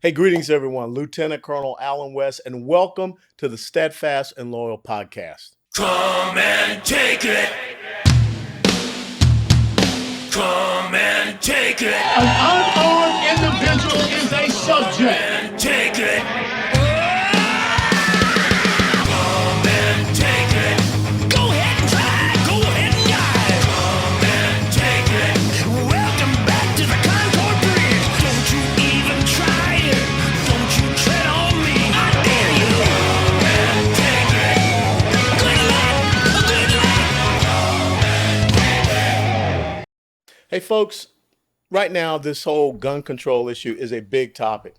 Hey, greetings, everyone. Lieutenant Colonel Alan West, and welcome to the Steadfast and Loyal podcast. Come and take it. Come and take it. An unarmed individual is a subject. Come and take it. Come and take it. Go ahead and try. Go ahead and die. Come and take it. Welcome back to the Concord Bridge. Don't you even try it. Don't you tread on me. I dare you. Come and take it. Good luck. Good luck. Hey, folks, right now, this whole gun control issue is a big topic.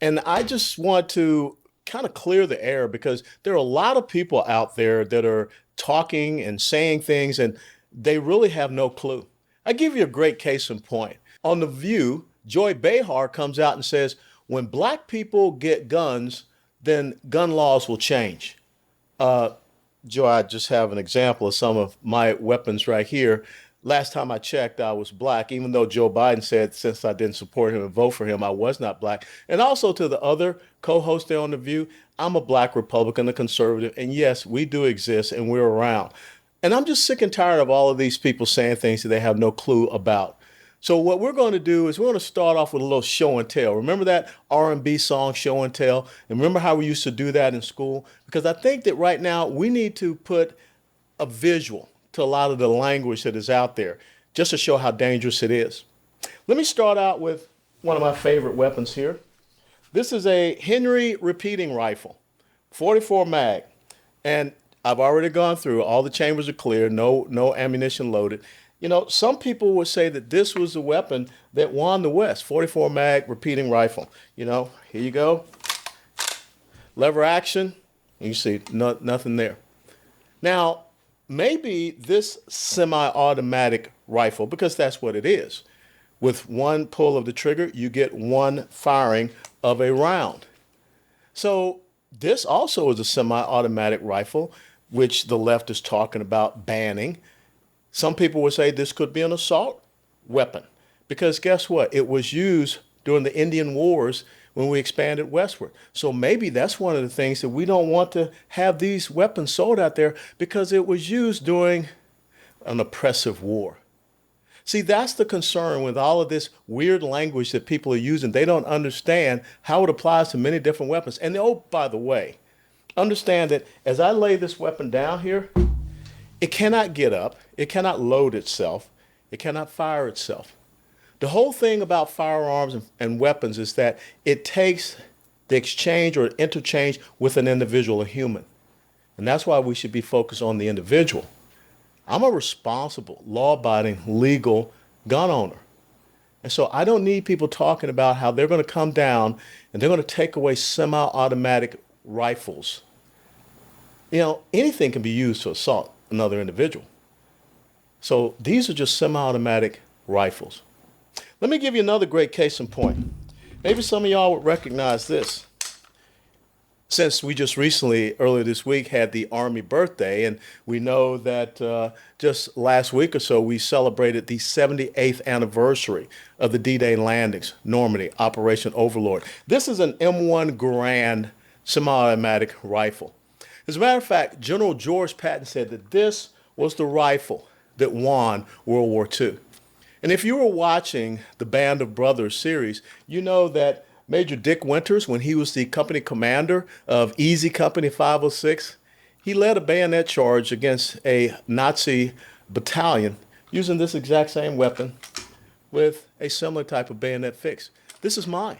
And I just want to kind of clear the air because there are a lot of people out there that are talking and saying things, and they really have no clue. I give you a great case in point. On The View, Joy Behar comes out and says, when black people get guns, then gun laws will change. Joy, I just have an example of some of my weapons right here. Last time I checked, I was black, even though Joe Biden said since I didn't support him and vote for him, I was not black. And also to the other co-host there on The View, I'm a black Republican, a conservative, and yes, we do exist and we're around. And I'm just sick and tired of all of these people saying things that they have no clue about. So what we're going to do is we're going to start off with a little show and tell. Remember that R&B song, Show and Tell? And remember how we used to do that in school? Because I think that right now we need to put a visual to a lot of the language that is out there, just to show how dangerous it is. Let me start out with one of my favorite weapons here. This is a Henry repeating rifle, 44 mag. And I've already gone through, all the chambers are clear, no ammunition loaded. You know, some people would say that this was the weapon that won the West, 44 mag repeating rifle. You know, here you go. Lever action, and you see nothing there. Now, maybe this semi-automatic rifle, because that's what it is, with one pull of the trigger, you get one firing of a round. So this also is a semi-automatic rifle, which the left is talking about banning. Some people would say this could be an assault weapon, because guess what? It was used during the Indian Wars when we expanded westward. So maybe that's one of the things that we don't want to have these weapons sold out there, because it was used during an oppressive war. See, that's the concern with all of this weird language that people are using. They don't understand how it applies to many different weapons. And oh, by the way, understand that as I lay this weapon down here, it cannot get up, it cannot load itself, it cannot fire itself. The whole thing about firearms and weapons is that it takes the exchange or interchange with an individual, a human. And that's why we should be focused on the individual. I'm a responsible, law-abiding, legal gun owner. And so I don't need people talking about how they're going to come down and they're going to take away semi-automatic rifles. You know, anything can be used to assault another individual. So these are just semi-automatic rifles. Let me give you another great case in point. Maybe some of y'all would recognize this. Since we just recently, earlier this week, had the Army birthday, and we know that just last week or so, we celebrated the 78th anniversary of the D-Day landings, Normandy, Operation Overlord. This is an M1 Garand semi-automatic rifle. As a matter of fact, General George Patton said that this was the rifle that won World War II. And if you were watching the Band of Brothers series, you know that Major Dick Winters, when he was the company commander of Easy Company 506, he led a bayonet charge against a Nazi battalion using this exact same weapon with a similar type of bayonet fix. This is mine.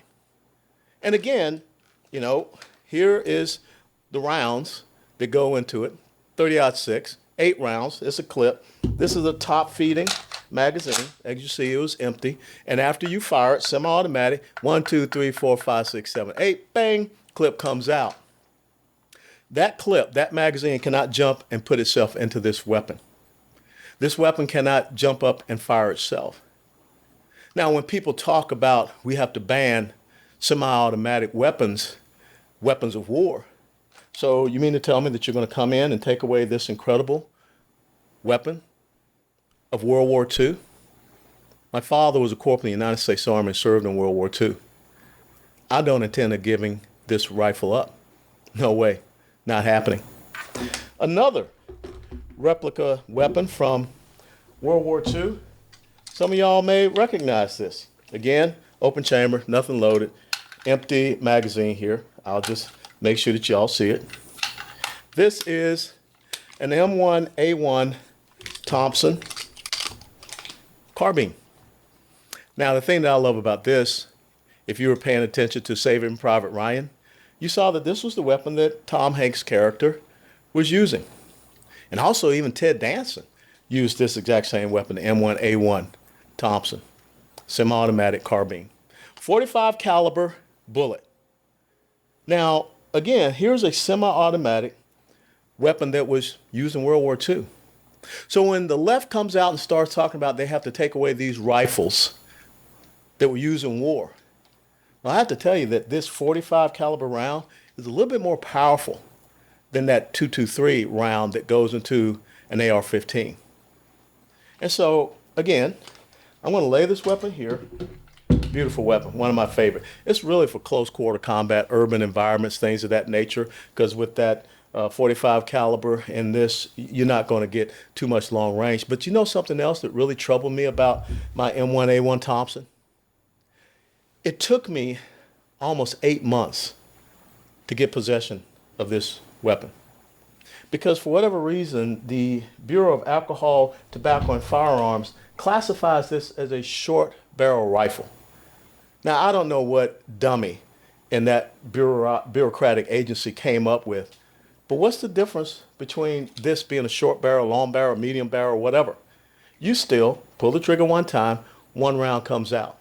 And again, you know, here is the rounds that go into it, 30-06, 8 rounds, it's a clip. This is a top feeding magazine. As you see, it was empty. And after you fire it, semi-automatic, 1, 2, 3, 4, 5, 6, 7, 8, bang, clip comes out. That clip, that magazine cannot jump and put itself into this weapon. This weapon cannot jump up and fire itself. Now, when people talk about we have to ban semi-automatic weapons, weapons of war, so you mean to tell me that you're going to come in and take away this incredible weapon of World War II? My father was a corporal in the United States Army and served in World War II. I don't intend on giving this rifle up. No way. Not happening. Another replica weapon from World War II. Some of y'all may recognize this. Again, open chamber, nothing loaded, empty magazine here. I'll just make sure that y'all see it. This is an M1A1 Thompson carbine. Now, the thing that I love about this, if you were paying attention to Saving Private Ryan, you saw that this was the weapon that Tom Hanks' character was using. And also even Ted Danson used this exact same weapon, the M1A1 Thompson, semi-automatic carbine. 45 caliber bullet. Now, again, here's a semi-automatic weapon that was used in World War II. So when the left comes out and starts talking about they have to take away these rifles that were used in war, well, I have to tell you that this 45 caliber round is a little bit more powerful than that .223 round that goes into an AR-15. And so, again, I'm going to lay this weapon here. Beautiful weapon, one of my favorite. It's really for close quarter combat, urban environments, things of that nature, because with that 45 caliber in this, you're not going to get too much long range. But you know something else that really troubled me about my M1A1 Thompson? It took me almost 8 months to get possession of this weapon. Because for whatever reason, the Bureau of Alcohol, Tobacco, and Firearms classifies this as a short barrel rifle. Now, I don't know what dummy in that bureaucratic agency came up with, but what's the difference between this being a short barrel, long barrel, medium barrel, whatever? You still pull the trigger one time, one round comes out.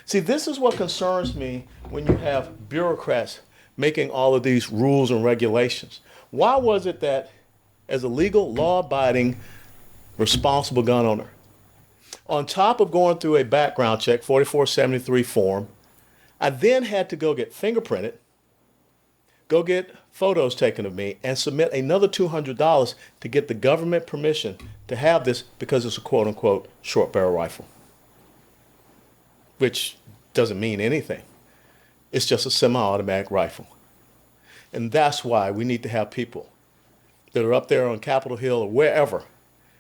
See, this is what concerns me when you have bureaucrats making all of these rules and regulations. Why was it that as a legal, law-abiding, responsible gun owner, on top of going through a background check, 4473 form, I then had to go get fingerprinted, go get photos taken of me, and submit another $200 to get the government permission to have this because it's a quote-unquote short barrel rifle, which doesn't mean anything. It's just a semi-automatic rifle. And that's why we need to have people that are up there on Capitol Hill or wherever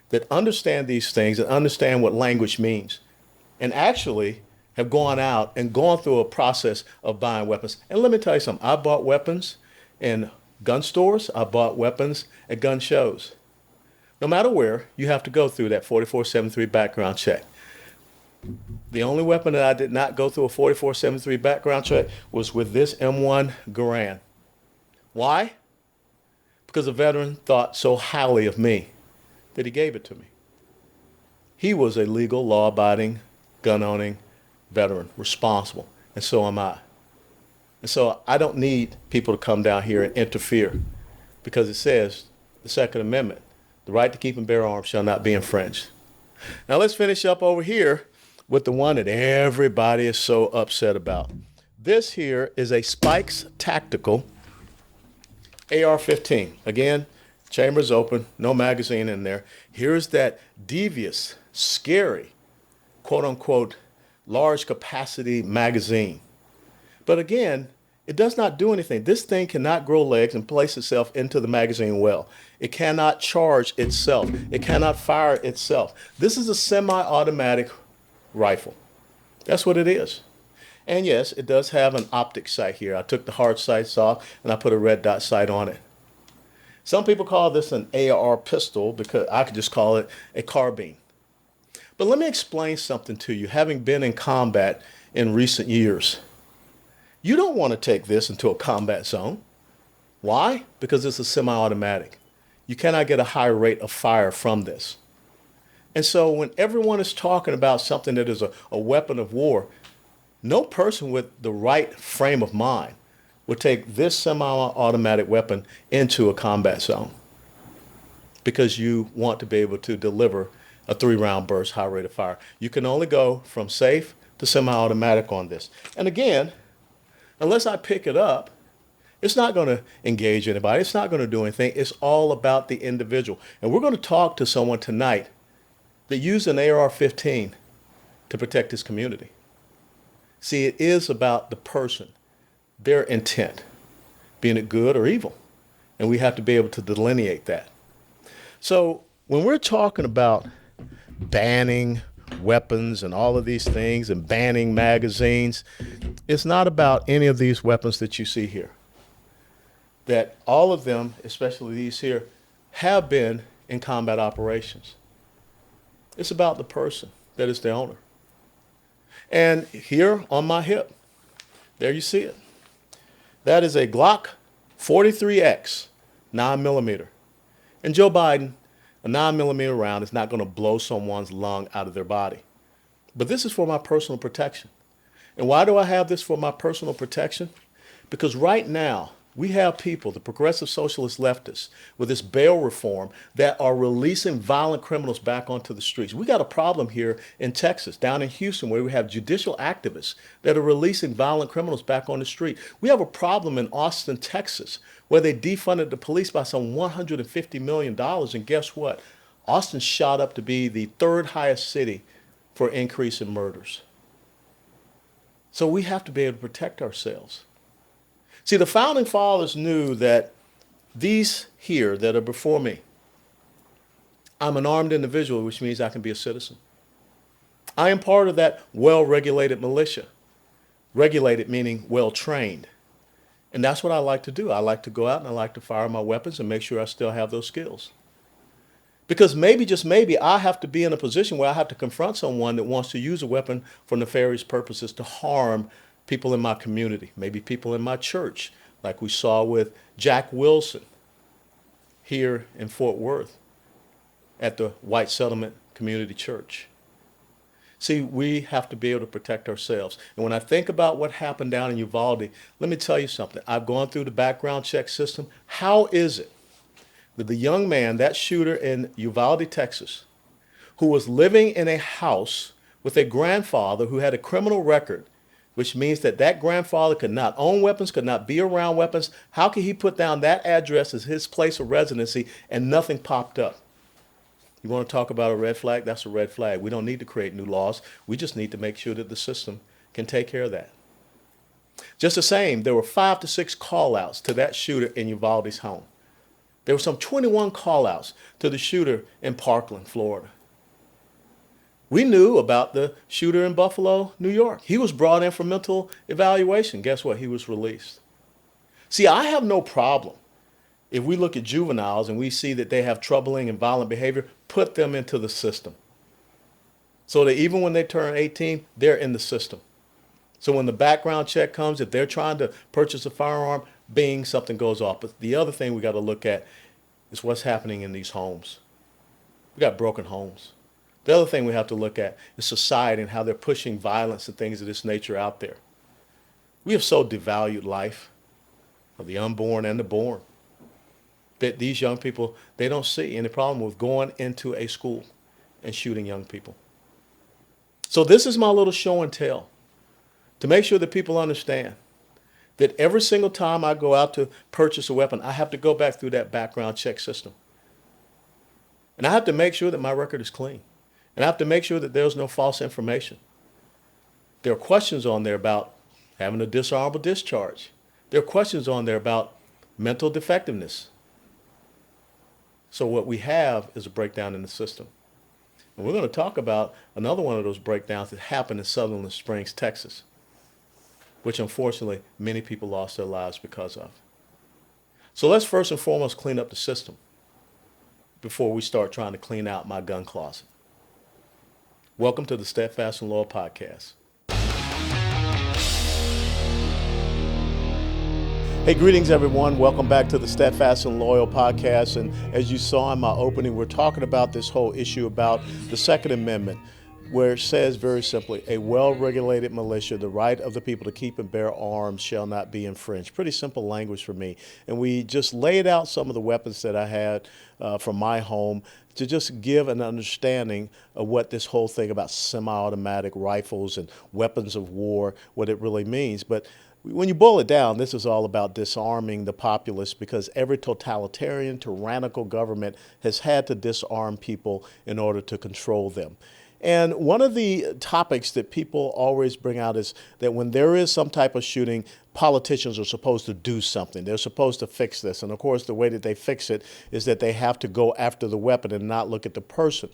that understand these things and understand what language means and actually have gone out and gone through a process of buying weapons. And let me tell you something. I bought weapons in gun stores. I bought weapons at gun shows. No matter where, you have to go through that 4473 background check. The only weapon that I did not go through a 4473 background check was with this M1 Garand. Why? Because a veteran thought so highly of me that he gave it to me. He was a legal, law-abiding, gun-owning veteran, responsible, and so am I. And so I don't need people to come down here and interfere because it says, the Second Amendment, the right to keep and bear arms shall not be infringed. Now let's finish up over here with the one that everybody is so upset about. This here is a Spikes Tactical AR-15. Again, chamber's open, no magazine in there. Here's that devious, scary, quote-unquote, large capacity magazine. But again, it does not do anything. This thing cannot grow legs and place itself into the magazine well. It cannot charge itself. It cannot fire itself. This is a semi-automatic rifle. That's what it is. And yes, it does have an optic sight here. I took the hard sights off and I put a red dot sight on it. Some people call this an AR pistol because I could just call it a carbine. But let me explain something to you, having been in combat in recent years. You don't want to take this into a combat zone. Why? Because it's a semi-automatic. You cannot get a high rate of fire from this. And so when everyone is talking about something that is a weapon of war, no person with the right frame of mind would take this semi-automatic weapon into a combat zone because you want to be able to deliver a 3-round burst, high rate of fire. You can only go from safe to semi-automatic on this. And again, unless I pick it up, it's not going to engage anybody. It's not going to do anything. It's all about the individual. And we're going to talk to someone tonight that used an AR-15 to protect his community. See, it is about the person their intent, being it good or evil. And we have to be able to delineate that. So when we're talking about banning weapons and all of these things and banning magazines, it's not about any of these weapons that you see here. That all of them, especially these here, have been in combat operations. It's about the person that is the owner. And here on my hip, there you see it. That is a Glock 43X 9mm. And Joe Biden, a 9mm round is not going to blow someone's lung out of their body. But this is for my personal protection. And why do I have this for my personal protection? Because right now, we have people, the progressive socialist leftists, with this bail reform that are releasing violent criminals back onto the streets. We got a problem here in Texas, down in Houston, where we have judicial activists that are releasing violent criminals back on the street. We have a problem in Austin, Texas, where they defunded the police by some $150 million. And guess what? Austin shot up to be the third highest city for increase in murders. So we have to be able to protect ourselves. See, the founding fathers knew that these here that are before me, I'm an armed individual, which means I can be a citizen. I am part of that well-regulated militia. Regulated meaning well-trained. And that's what I like to do. I like to go out and I like to fire my weapons and make sure I still have those skills. Because maybe, just maybe, I have to be in a position where I have to confront someone that wants to use a weapon for nefarious purposes to harm people in my community, maybe people in my church, like we saw with Jack Wilson here in Fort Worth at the White Settlement Community Church. See, we have to be able to protect ourselves. And when I think about what happened down in Uvalde, let me tell you something. I've gone through the background check system. How is it that the young man, that shooter in Uvalde, Texas, who was living in a house with a grandfather who had a criminal record, which means that that grandfather could not own weapons, could not be around weapons. How could he put down that address as his place of residency and nothing popped up? You want to talk about a red flag? That's a red flag. We don't need to create new laws. We just need to make sure that the system can take care of that. Just the same, there were 5 to 6 call-outs to that shooter in Uvalde's home. There were some 21 call-outs to the shooter in Parkland, Florida. We knew about the shooter in Buffalo, New York. He was brought in for mental evaluation. Guess what? He was released. See, I have no problem if we look at juveniles and we see that they have troubling and violent behavior, put them into the system. So that even when they turn 18, they're in the system. So when the background check comes, if they're trying to purchase a firearm, bing, something goes off. But the other thing we got to look at is what's happening in these homes. We got broken homes. The other thing we have to look at is society and how they're pushing violence and things of this nature out there. We have so devalued life of the unborn and the born that these young people, they don't see any problem with going into a school and shooting young people. So this is my little show and tell to make sure that people understand that every single time I go out to purchase a weapon, I have to go back through that background check system. And I have to make sure that my record is clean. And I have to make sure that there's no false information. There are questions on there about having a dishonorable discharge. There are questions on there about mental defectiveness. So what we have is a breakdown in the system. And we're going to talk about another one of those breakdowns that happened in Sutherland Springs, Texas, which unfortunately many people lost their lives because of. So let's first and foremost clean up the system before we start trying to clean out my gun closet. Welcome to the Steadfast and Loyal podcast. Hey, greetings, everyone. Welcome back to the Steadfast and Loyal podcast. And as you saw in my opening, we're talking about this whole issue about the Second Amendment, where it says very simply, a well-regulated militia, the right of the people to keep and bear arms shall not be infringed. Pretty simple language for me. And we just laid out some of the weapons that I had from my home to just give an understanding of what this whole thing about semi-automatic rifles and weapons of war, what it really means. But when you boil it down, this is all about disarming the populace, because every totalitarian, tyrannical government has had to disarm people in order to control them. And one of the topics that people always bring out is that when there is some type of shooting, politicians are supposed to do something. They're supposed to fix this. And of course, the way that they fix it is that they have to go after the weapon and not look at the person.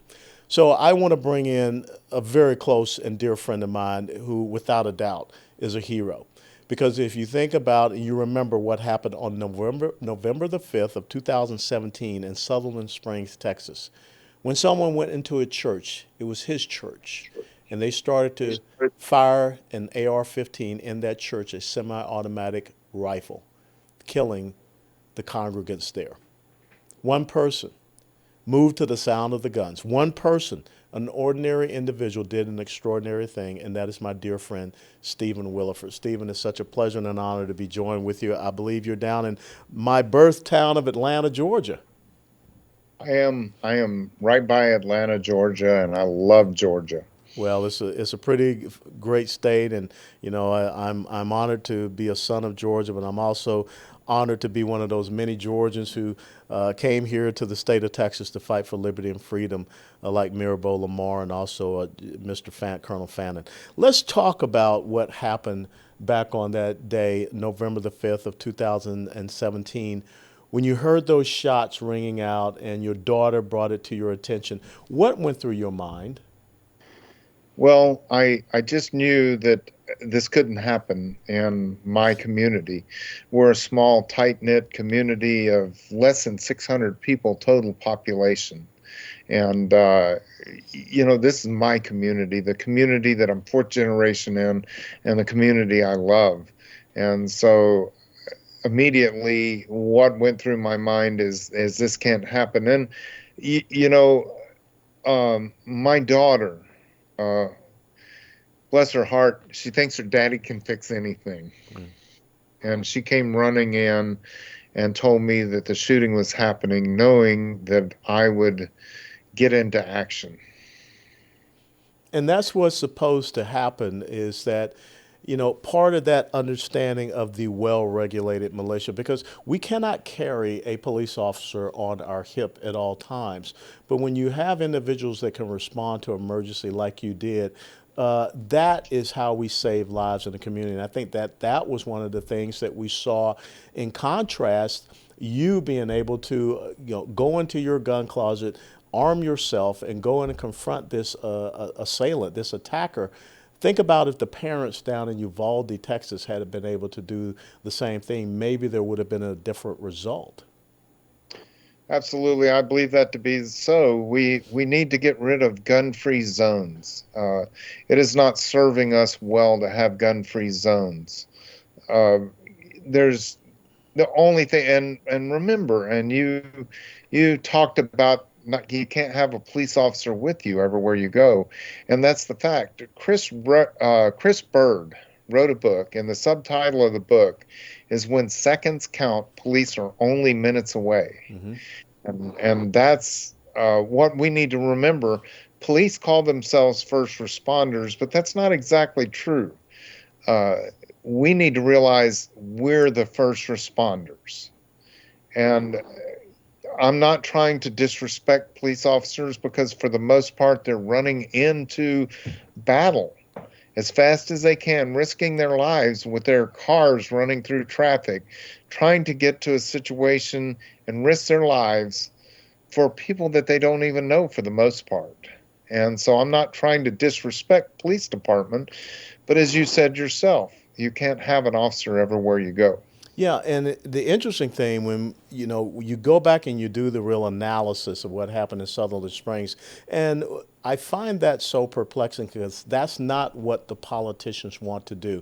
So I want to bring in a very close and dear friend of mine who, without a doubt, is a hero. Because if you think about and you remember what happened on November the 5th of 2017 in Sutherland Springs, Texas, when someone went into a church, it was his church, and they started to fire an AR-15 in that church, a semi-automatic rifle, killing the congregants there. One person moved to the sound of the guns. One person, an ordinary individual, did an extraordinary thing, and that is my dear friend, Stephen Williford. Stephen, it's such a pleasure and an honor to be joined with you. I believe you're down in my birth town of Atlanta, Georgia. I am right by Atlanta, Georgia, and I love Georgia. Well, it's a pretty great state, and I'm honored to be a son of Georgia, but I'm also honored to be one of those many Georgians who came here to the state of Texas to fight for liberty and freedom, like Mirabeau Lamar and also Colonel Fannin. Let's talk about what happened back on that day, November the 5th of 2017. When you heard those shots ringing out and your daughter brought it to your attention, what went through your mind? Well, I just knew that this couldn't happen in my community. We're a small, tight-knit community of less than 600 people total population. And, this is my community, the community that I'm fourth generation in, and the community I love. And so immediately what went through my mind is this can't happen. And, my daughter, bless her heart, she thinks her daddy can fix anything. And she came running in and told me that the shooting was happening, knowing that I would get into action. And that's what's supposed to happen is that, part of that understanding of the well-regulated militia, because we cannot carry a police officer on our hip at all times. But when you have individuals that can respond to emergency like you did, that is how we save lives in the community. And I think that was one of the things that we saw in contrast, you being able to go into your gun closet, arm yourself, and go in and confront this assailant, this attacker. Think about if the parents down in Uvalde, Texas, had been able to do the same thing, maybe there would have been a different result. Absolutely, I believe that to be so. We need to get rid of gun-free zones. It is not serving us well to have gun-free zones. There's the only thing, and remember, and you talked about you can't have a police officer with you everywhere you go, and that's the fact. Chris Bird wrote a book, and the subtitle of the book is "When Seconds Count, Police Are Only Minutes Away." Mm-hmm. And that's what we need to remember. Police call themselves first responders, but that's not exactly true. We need to realize we're the first responders. And I'm not trying to disrespect police officers because for the most part, they're running into battle as fast as they can, risking their lives with their cars running through traffic, trying to get to a situation and risk their lives for people that they don't even know for the most part. And so I'm not trying to disrespect police department, but as you said yourself, you can't have an officer everywhere you go. Yeah, and the interesting thing when you go back and you do the real analysis of what happened in Sutherland Springs, and I find that so perplexing because that's not what the politicians want to do.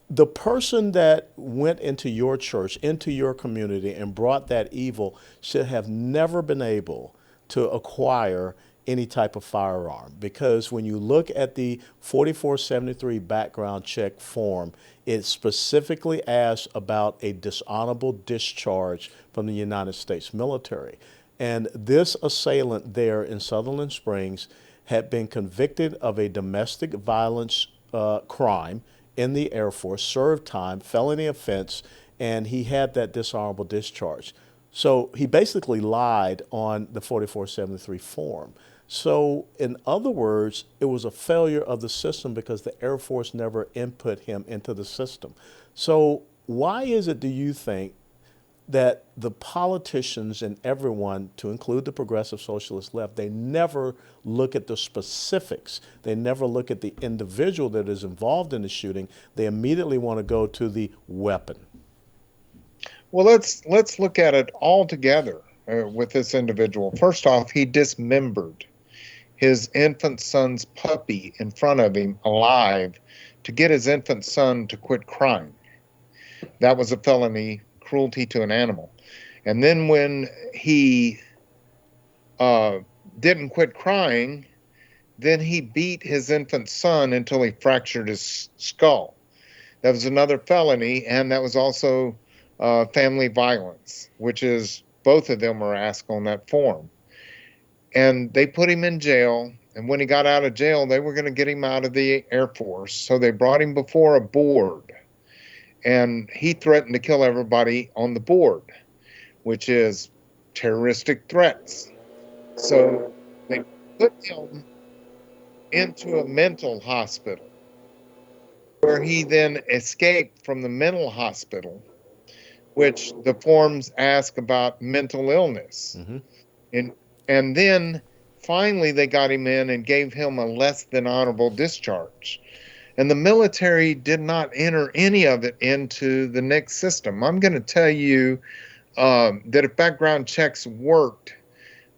The person that went into your church, into your community, and brought that evil should have never been able to acquire any type of firearm, because when you look at the 4473 background check form, it specifically asks about a dishonorable discharge from the United States military. And this assailant there in Sutherland Springs had been convicted of a domestic violence crime in the Air Force, served time, felony offense, and he had that dishonorable discharge. So he basically lied on the 4473 form. So, in other words, it was a failure of the system because the Air Force never input him into the system. So, why is it, do you think, that the politicians and everyone, to include the progressive socialist left, they never look at the specifics. They never look at the individual that is involved in the shooting. They immediately want to go to the weapon. Well, let's look at it all together with this individual. First off, he dismembered his infant son's puppy in front of him alive to get his infant son to quit crying. That was a felony, cruelty to an animal. And then when he didn't quit crying, then he beat his infant son until he fractured his skull. That was another felony, and that was also family violence, which is, both of them are asked on that form. And they put him in jail, and when he got out of jail, they were going to get him out of the Air Force. So they brought him before a board, and he threatened to kill everybody on the board, which is terroristic threats. So they put him into a mental hospital, where he then escaped from the mental hospital, which the forms ask about mental illness. And then finally they got him in and gave him a less than honorable discharge. And the military did not enter any of it into the next system. I'm going to tell you that if background checks worked,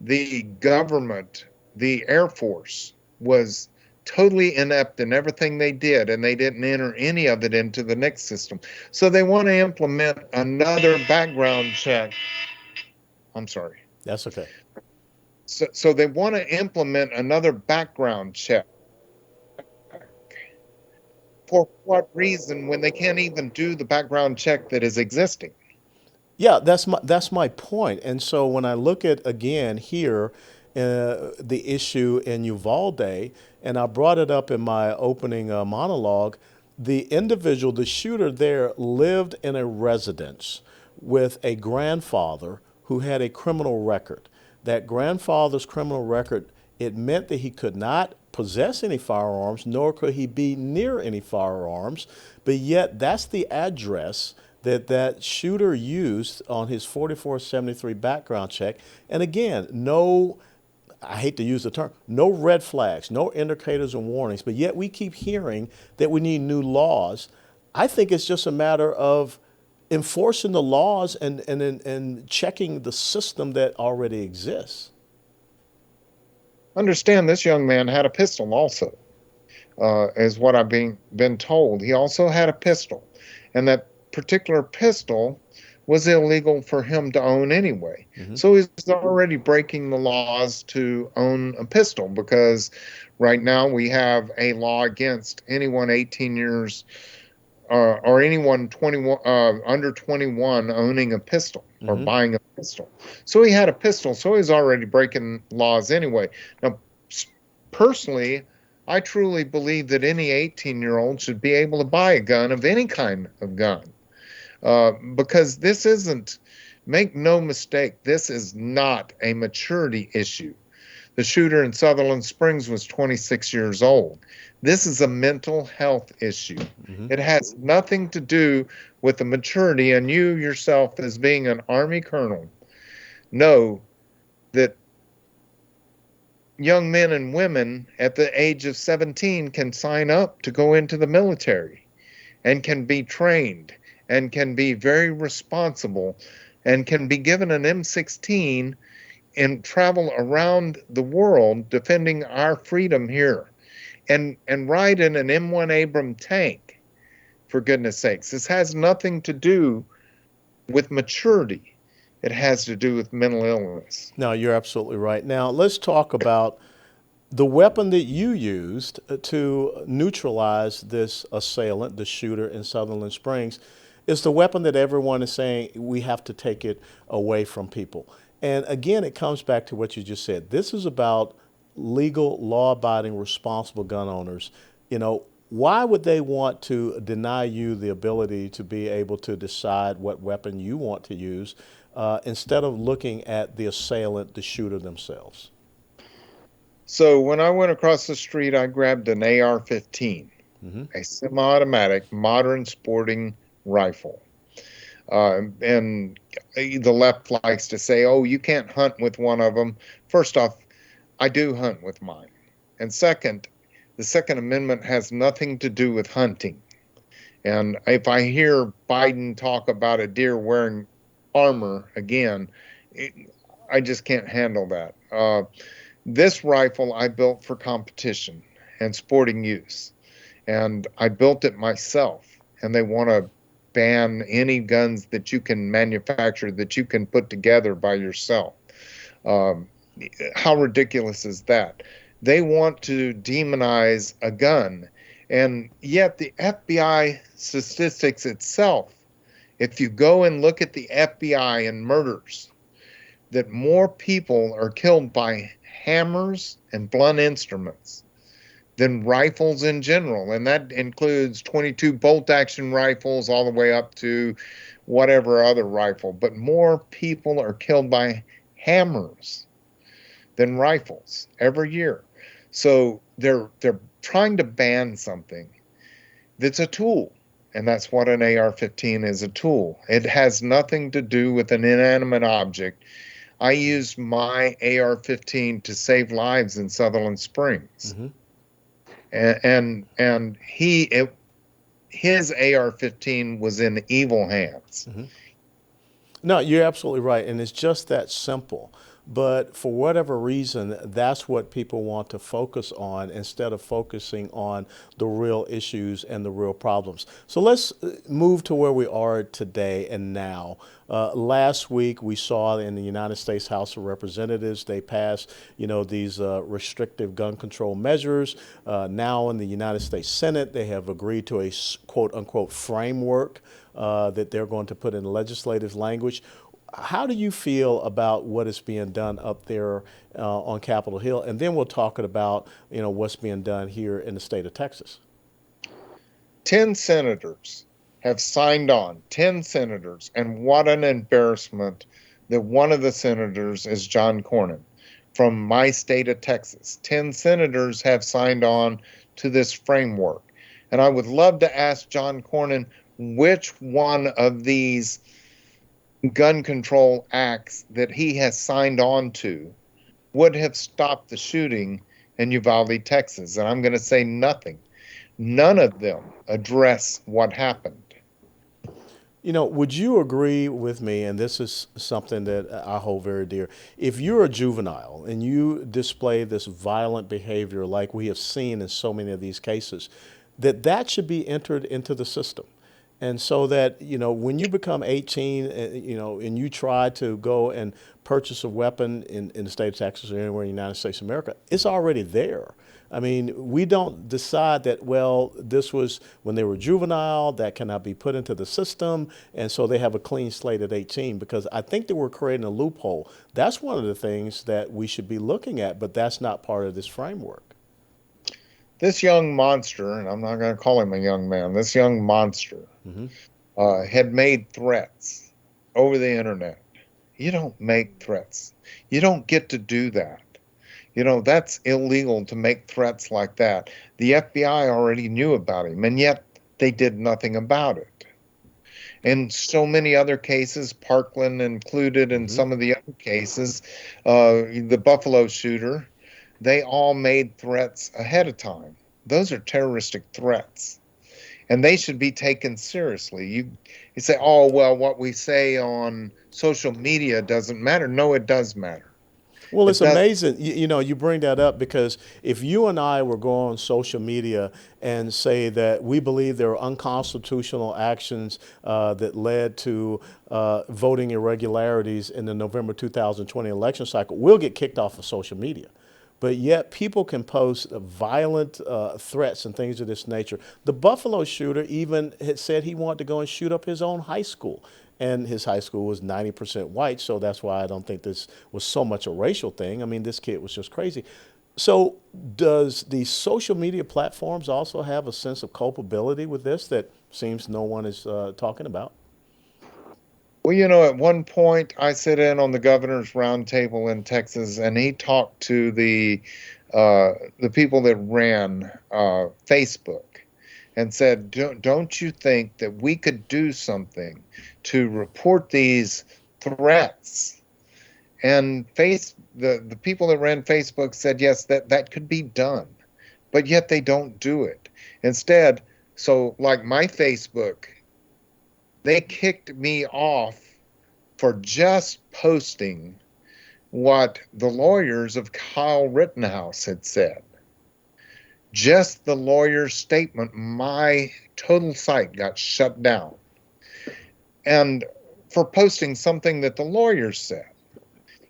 the government, the Air Force, was totally inept in everything they did, and they didn't enter any of it into the next system. So they want to implement another background check. I'm sorry. That's okay. So they want to implement another background check. For what reason, when they can't even do the background check that is existing? Yeah, that's my point. And so when I look at again here the issue in Uvalde, and I brought it up in my opening monologue, the individual, the shooter there, lived in a residence with a grandfather who had a criminal record. That grandfather's criminal record, it meant that he could not possess any firearms, nor could he be near any firearms, but yet that's the address that that shooter used on his 4473 background check. And again, no, I hate to use the term, no red flags, no indicators and warnings, but yet we keep hearing that we need new laws. I think it's just a matter of enforcing the laws and checking the system that already exists. Understand, this young man had a pistol also, is what I've been told. He also had a pistol, and that particular pistol was illegal for him to own anyway. So he's already breaking the laws to own a pistol, because right now we have a law against anyone 18 years or anyone 21 under 21 owning a pistol or buying a pistol. So he had a pistol, so he's already breaking laws anyway. Now, personally, I truly believe that any 18-year-old should be able to buy a gun, of any kind of gun. Because this isn't, make no mistake, this is not a maturity issue. The shooter in Sutherland Springs was 26 years old. This is a mental health issue. It has nothing to do with the maturity, and you yourself, as being an Army colonel, know that young men and women at the age of 17 can sign up to go into the military and can be trained and can be very responsible and can be given an M16 and travel around the world defending our freedom here, and ride in an M1 Abram tank, for goodness sakes. This has nothing to do with maturity. It has to do with mental illness. No, you're absolutely right. Now, let's talk about the weapon that you used to neutralize this assailant, the shooter in Sutherland Springs, is the weapon that everyone is saying we have to take it away from people. And again, it comes back to what you just said. This is about legal, law-abiding, responsible gun owners. You know, why would they want to deny you the ability to be able to decide what weapon you want to use instead of looking at the assailant, the shooter themselves? So when I went across the street, I grabbed an AR-15, Hmm. a semi-automatic modern sporting rifle. And the left likes to say, "Oh, you can't hunt with one of them." First off, I do hunt with mine. And second, the Second Amendment has nothing to do with hunting. And if I hear Biden talk about a deer wearing armor again, it, I just can't handle that. This rifle I built for competition and sporting use, and I built it myself. And they want to ban any guns that you can manufacture that you can put together by yourself. Um, how ridiculous is that? They want to demonize a gun. And yet, the FBI statistics itself, if you go and look at the FBI and murders, that more people are killed by hammers and blunt instruments than rifles in general. And that includes 22 bolt action rifles all the way up to whatever other rifle. But more people are killed by hammers than rifles every year. So they're trying to ban something that's a tool. And that's what an AR-15 is, a tool. It has nothing to do with an inanimate object. I used my AR-15 to save lives in Sutherland Springs. Hmm. And his AR-15 was in evil hands. Hmm. No, you're absolutely right. And it's just that simple. But for whatever reason, that's what people want to focus on instead of focusing on the real issues and the real problems. So let's move to where we are today and now. Last week, we saw in the United States House of Representatives, they passed, these restrictive gun control measures. Now in the United States Senate, they have agreed to a quote unquote framework that they're going to put in legislative language. How do you feel about what is being done up there on Capitol Hill? And then we'll talk about, what's being done here in the state of Texas. 10 senators have signed on, 10 senators, and what an embarrassment that one of the senators is John Cornyn from my state of Texas. 10 senators have signed on to this framework. And I would love to ask John Cornyn which one of these gun control acts that he has signed on to would have stopped the shooting in Uvalde, Texas. And I'm going to say nothing. None of them address what happened. Would you agree with me, and this is something that I hold very dear, if you're a juvenile and you display this violent behavior like we have seen in so many of these cases, that should be entered into the system? And so that, when you become 18, and you try to go and purchase a weapon in the state of Texas or anywhere in the United States of America, it's already there. I mean, we don't decide that, well, this was when they were juvenile, that cannot be put into the system. And so they have a clean slate at 18, because I think that we're creating a loophole. That's one of the things that we should be looking at, but that's not part of this framework. This young monster, and I'm not going to call him a young man, this young monster Hmm. had made threats over the internet. You don't make threats. You don't get to do that. That's illegal to make threats like that. The FBI already knew about him, and yet they did nothing about it. In so many other cases, Parkland included in Hmm. some of the other cases, the Buffalo shooter, they all made threats ahead of time. Those are terroristic threats, and they should be taken seriously. You say, "Oh, well, what we say on social media doesn't matter." No, it does matter. Well, It it's does. amazing. You bring that up because if you and I were going on social media and say that we believe there are unconstitutional actions that led to voting irregularities in the November 2020 election cycle, we'll get kicked off of social media. But yet people can post violent threats and things of this nature. The Buffalo shooter even had said he wanted to go and shoot up his own high school. And his high school was 90% white, so that's why I don't think this was so much a racial thing. I mean, this kid was just crazy. So does the social media platforms also have a sense of culpability with this that seems no one is talking about? Well, at one point I sit in on the governor's roundtable in Texas, and he talked to the the people that ran Facebook and said, don't you think that we could do something to report these threats? And the people that ran Facebook said, yes, that could be done, but yet they don't do it. Instead, so like my Facebook, they kicked me off for just posting what the lawyers of Kyle Rittenhouse had said. Just the lawyer's statement, my total site got shut down. And for posting something that the lawyers said,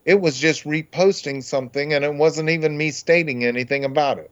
it was just reposting something, and it wasn't even me stating anything about it.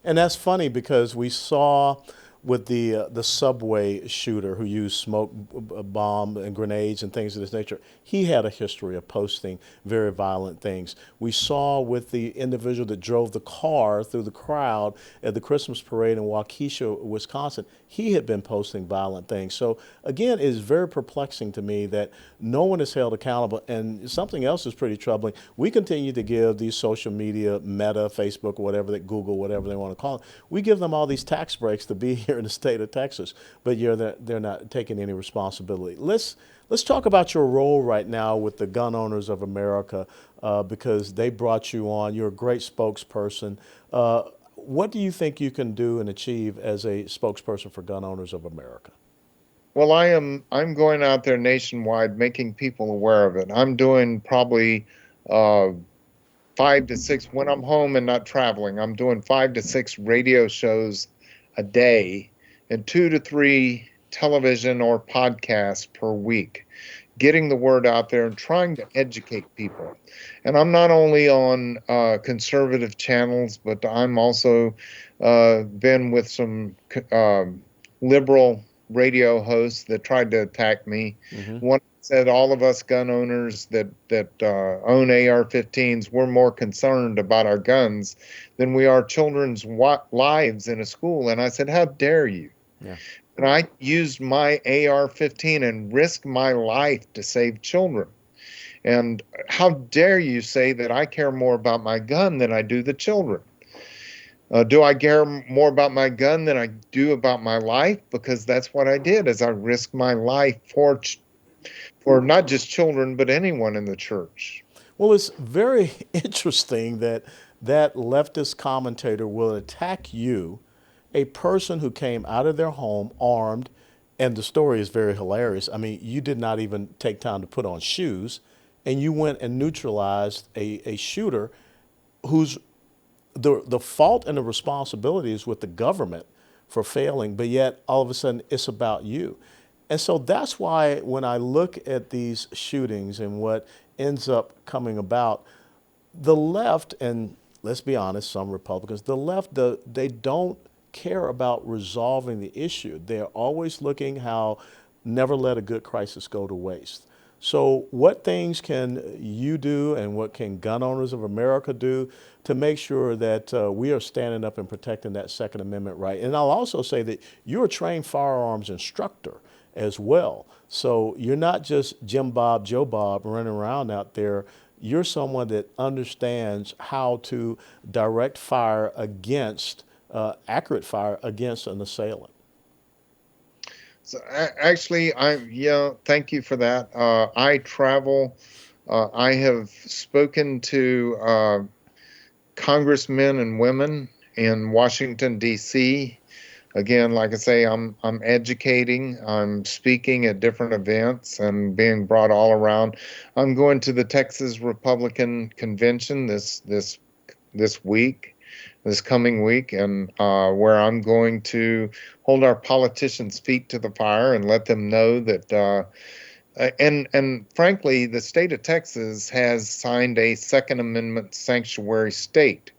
And that's funny because we saw with the subway shooter who used smoke bomb and grenades and things of this nature, he had a history of posting very violent things. We saw with the individual that drove the car through the crowd at the Christmas parade in Waukesha, Wisconsin, he had been posting violent things. So again, it's very perplexing to me that no one is held accountable. And something else is pretty troubling. We continue to give these social media, Meta, Facebook, whatever, that Google, whatever they want to call it, we give them all these tax breaks to be here in the state of Texas, but they're not taking any responsibility. Let's talk about your role right now with the Gun Owners of America, because they brought you on. You're a great spokesperson. What do you think you can do and achieve as a spokesperson for Gun Owners of America? Well, I'm going out there nationwide, making people aware of it. I'm doing probably 5 to 6 when I'm home and not traveling. I'm doing 5 to 6 radio shows a day and 2 to 3 television or podcasts per week, getting the word out there and trying to educate people. And I'm not only on conservative channels, but I'm also been with some liberal radio hosts that tried to attack me. One said all of us gun owners that own AR-15s, we're more concerned about our guns than we are children's lives in a school. And I said, how dare you? Yeah. And I used my AR-15 and risked my life to save children. And how dare you say that I care more about my gun than I do the children? Do I care more about my gun than I do about my life? Because that's what I did, is I risked my life for not just children, but anyone in the church. Well, it's very interesting that that leftist commentator will attack you, a person who came out of their home armed, and the story is very hilarious. I mean, you did not even take time to put on shoes, and you went and neutralized a shooter whose the fault and the responsibility is with the government for failing, but yet all of a sudden it's about you. And so that's why when I look at these shootings and what ends up coming about, the left, and let's be honest, some Republicans, the left, they don't care about resolving the issue. They're always looking how never let a good crisis go to waste. So what things can you do and what can Gun Owners of America do to make sure that we are standing up and protecting that Second Amendment right? And I'll also say that you're a trained firearms instructor as well. So you're not just Jim Bob, Joe Bob running around out there. You're someone that understands how to direct fire against, accurate fire against an assailant. So actually, thank you for that. I travel. I have spoken to congressmen and women in Washington, D.C. Again, like I say, I'm educating. I'm speaking at different events and being brought all around. I'm going to the Texas Republican Convention this week, this coming week, and where I'm going to hold our politicians' feet to the fire and let them know that. And frankly, the state of Texas has signed a Second Amendment sanctuary state.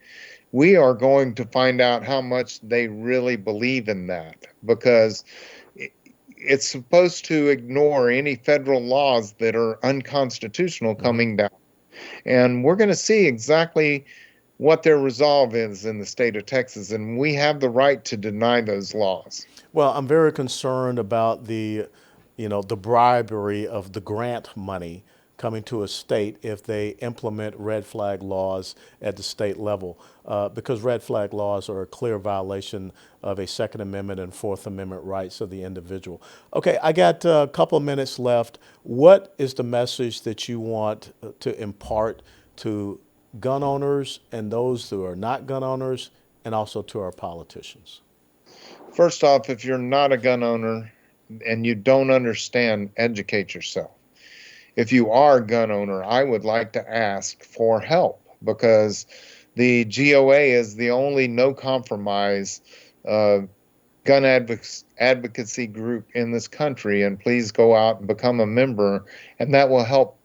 We are going to find out how much they really believe in that, because it's supposed to ignore any federal laws that are unconstitutional coming down. And we're going to see exactly what their resolve is in the state of Texas, and we have the right to deny those laws. Well, I'm very concerned about the bribery of the grant money coming to a state if they implement red flag laws at the state level, because red flag laws are a clear violation of a Second Amendment and Fourth Amendment rights of the individual. Okay, I got a couple of minutes left. What is the message that you want to impart to gun owners and those who are not gun owners, and also to our politicians? First off, if you're not a gun owner and you don't understand, educate yourself. If you are a gun owner, I would like to ask for help, because the GOA is the only no compromise gun advocacy group in this country. And please go out and become a member, and that will help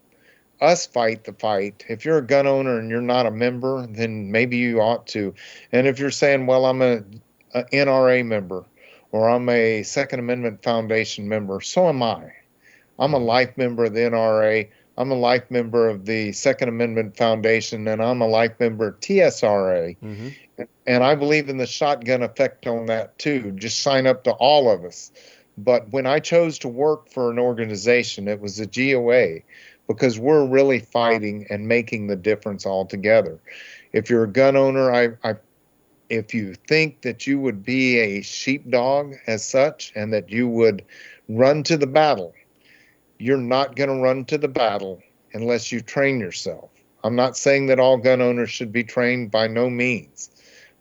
us fight the fight. If you're a gun owner and you're not a member, then maybe you ought to. And if you're saying, well, I'm a NRA member, or I'm a Second Amendment Foundation member, so am I. I'm a life member of the NRA. I'm a life member of the Second Amendment Foundation, and I'm a life member of TSRA. Mm-hmm. And I believe in the shotgun effect on that too. Just sign up to all of us. But when I chose to work for an organization, it was the GOA, because we're really fighting and making the difference all together. If you're a gun owner, if you think that you would be a sheepdog as such, and that you would run to the battle, you're not going to run to the battle unless you train yourself. I'm not saying that all gun owners should be trained, by no means.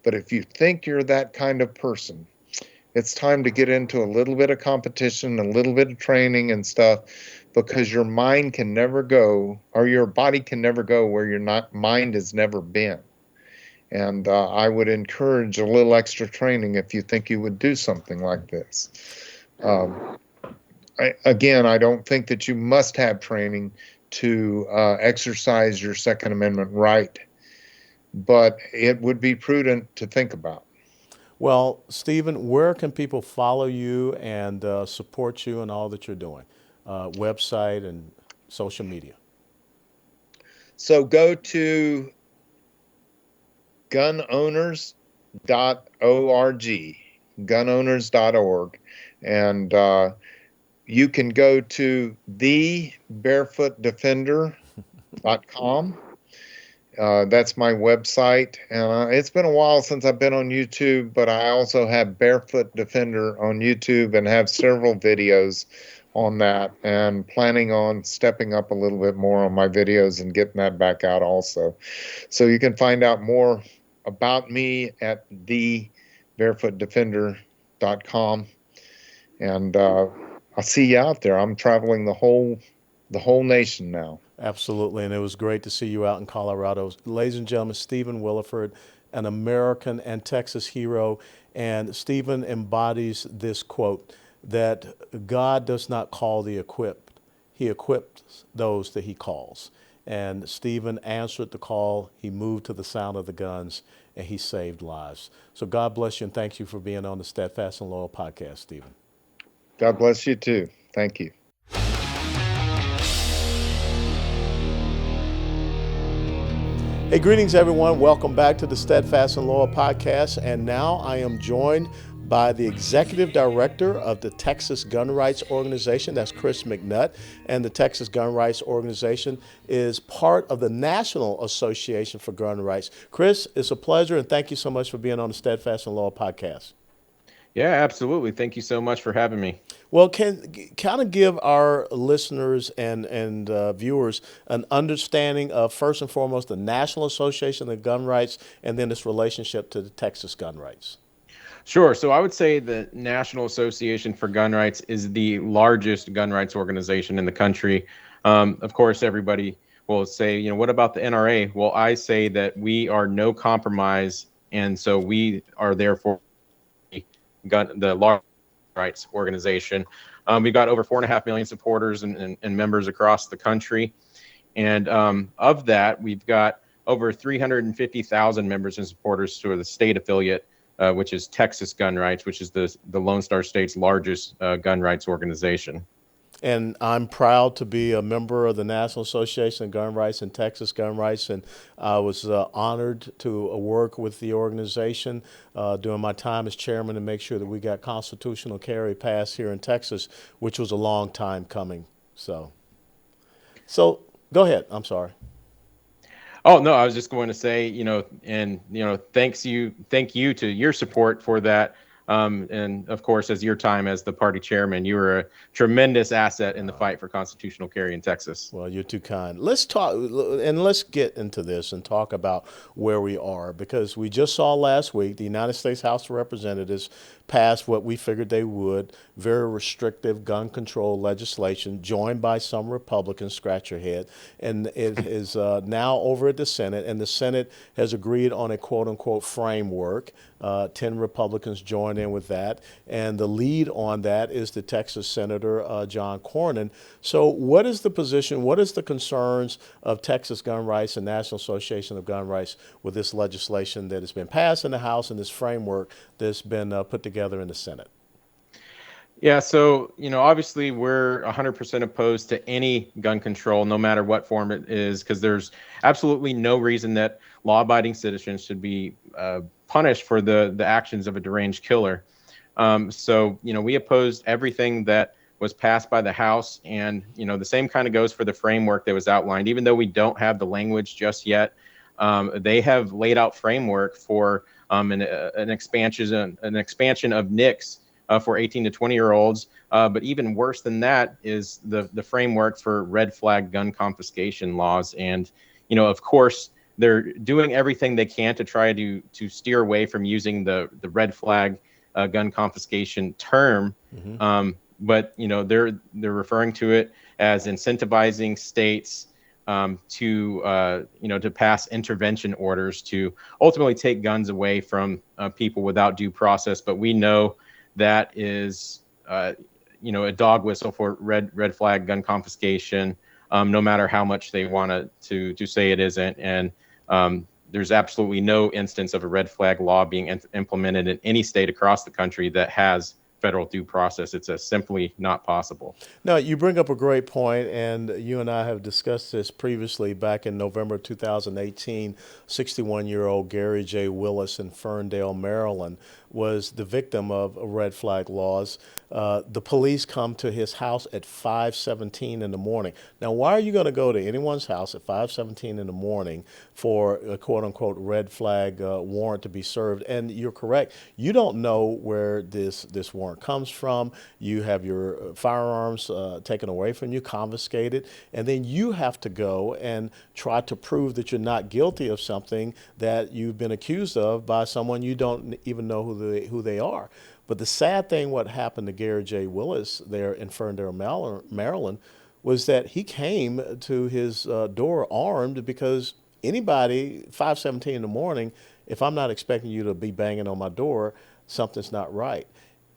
But if you think you're that kind of person, it's time to get into a little bit of competition, a little bit of training and stuff, because your mind can never go, or your body can never go where your mind has never been. And I would encourage a little extra training if you think you would do something like this. I don't think that you must have training to exercise your Second Amendment right, but it would be prudent to think about. Well, Stephen, where can people follow you and support you in all that you're doing? Website and social media. So go to gunowners.org, gunowners.org, and you can go to thebarefootdefender.com. That's my website. It's been a while since I've been on YouTube, but I also have Barefoot Defender on YouTube and have several videos on that, and planning on stepping up a little bit more on my videos and getting that back out also. So you can find out more about me at thebarefootdefender.com. And I'll see you out there. I'm traveling the whole nation now. Absolutely, and it was great to see you out in Colorado. Ladies and gentlemen, Stephen Williford, an American and Texas hero, and Stephen embodies this quote, that God does not call the equipped, he equips those that he calls. And Stephen answered the call, he moved to the sound of the guns, and he saved lives. So God bless you, and thank you for being on the Steadfast and Loyal podcast, Stephen. God bless you too. Thank you. Hey, greetings everyone. Welcome back to the Steadfast and Loyal podcast. And now I am joined by the Executive Director of the Texas Gun Rights Organization. That's Chris McNutt. And the Texas Gun Rights Organization is part of the National Association for Gun Rights. Chris, it's a pleasure, and thank you so much for being on the Steadfast and Loyal podcast. Yeah, absolutely. Thank you so much for having me. Well, can kind of give our listeners and viewers an understanding of, first and foremost, the National Association of Gun Rights, and then its relationship to the Texas Gun Rights. Sure. So I would say the National Association for Gun Rights is the largest gun rights organization in the country. Of course, everybody will say, what about the NRA? Well, I say that we are no compromise, and so we are therefore the large rights organization. We've got over 4.5 million supporters and members across the country. And of that, we've got over 350,000 members and supporters to the state affiliate, which is Texas Gun Rights, which is the Lone Star State's largest gun rights organization. And I'm proud to be a member of the National Association of Gun Rights and Texas Gun Rights, and I was honored to work with the organization during my time as chairman to make sure that we got constitutional carry passed here in Texas, which was a long time coming. So Go ahead. I'm sorry. Oh no, I was just going to say, thank you to your support for that. And of course, as your time as the party chairman, you were a tremendous asset in the fight for constitutional carry in Texas. Well, you're too kind. Let's talk and let's get into this and talk about where we are because we just saw last week the United States House of Representatives passed what we figured they would very restrictive gun control legislation, joined by some Republicans, scratch your head. And it is now over at the Senate, and the Senate has agreed on a quote unquote framework. 10 Republicans joined in with that. And the lead on that is the Texas Senator John Cornyn. So, what is the position? What is the concerns of Texas Gun Rights and National Association of Gun Rights with this legislation that has been passed in the House and this framework that's been put together in the Senate? Yeah, so, obviously we're 100% opposed to any gun control, no matter what form it is, because there's absolutely no reason that law-abiding citizens should be punished for the actions of a deranged killer. So, we opposed everything that was passed by the House, and, the same kind of goes for the framework that was outlined. Even though we don't have the language just yet, they have laid out framework for an expansion of NICS for 18 to 20-year-olds. But even worse than that is the framework for red flag gun confiscation laws. And, of course, they're doing everything they can to try to steer away from using the red flag gun confiscation term. Mm-hmm. But, they're referring to it as incentivizing states to pass intervention orders to ultimately take guns away from people without due process. But we know that is, a dog whistle for red flag gun confiscation, no matter how much they want to say it isn't. And there's absolutely no instance of a red flag law being implemented in any state across the country that has federal due process. It's simply not possible. Now, you bring up a great point, and you and I have discussed this previously back in November 2018. 61-year-old Gary J. Willis in Ferndale, Maryland, was the victim of red flag laws. The police come to his house at 5:17 in the morning. Now, why are you going to go to anyone's house at 5:17 in the morning for a quote unquote red flag warrant to be served? And you're correct. You don't know where this warrant comes from. You have your firearms taken away from you, confiscated, and then you have to go and try to prove that you're not guilty of something that you've been accused of by someone you don't even know who they are. But the sad thing, what happened to Gary J. Willis there in Ferndale, Maryland, was that he came to his door armed because anybody, 5:17 in the morning, if I'm not expecting you to be banging on my door, something's not right.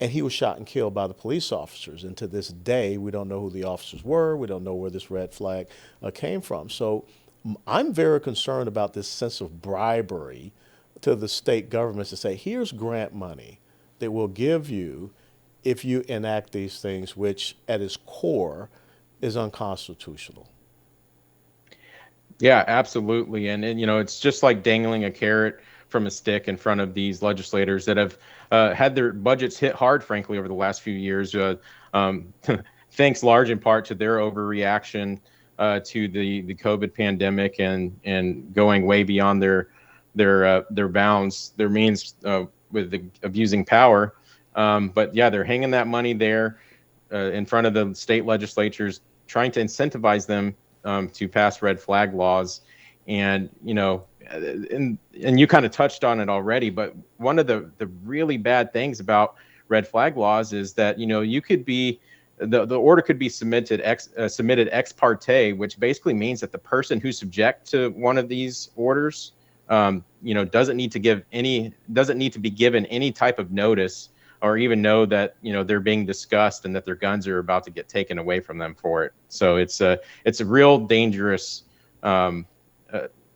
And he was shot and killed by the police officers. And to this day, we don't know who the officers were. We don't know where this red flag came from. So I'm very concerned about this sense of bribery to the state governments to say, here's grant money that we'll give you if you enact these things, which at its core is unconstitutional. Yeah, absolutely. And it's just like dangling a carrot from a stick in front of these legislators that have had their budgets hit hard, frankly, over the last few years, thanks large in part to their overreaction to the COVID pandemic and going way beyond their bounds, their means with abusing power. But yeah, they're hanging that money there in front of the state legislatures, trying to incentivize them to pass red flag laws. And and you kind of touched on it already, but one of the really bad things about red flag laws is that you could be the order could be submitted ex parte, which basically means that the person who's subject to one of these orders doesn't need to be given any type of notice or even know that they're being discussed and that their guns are about to get taken away from them for it. So it's a real dangerous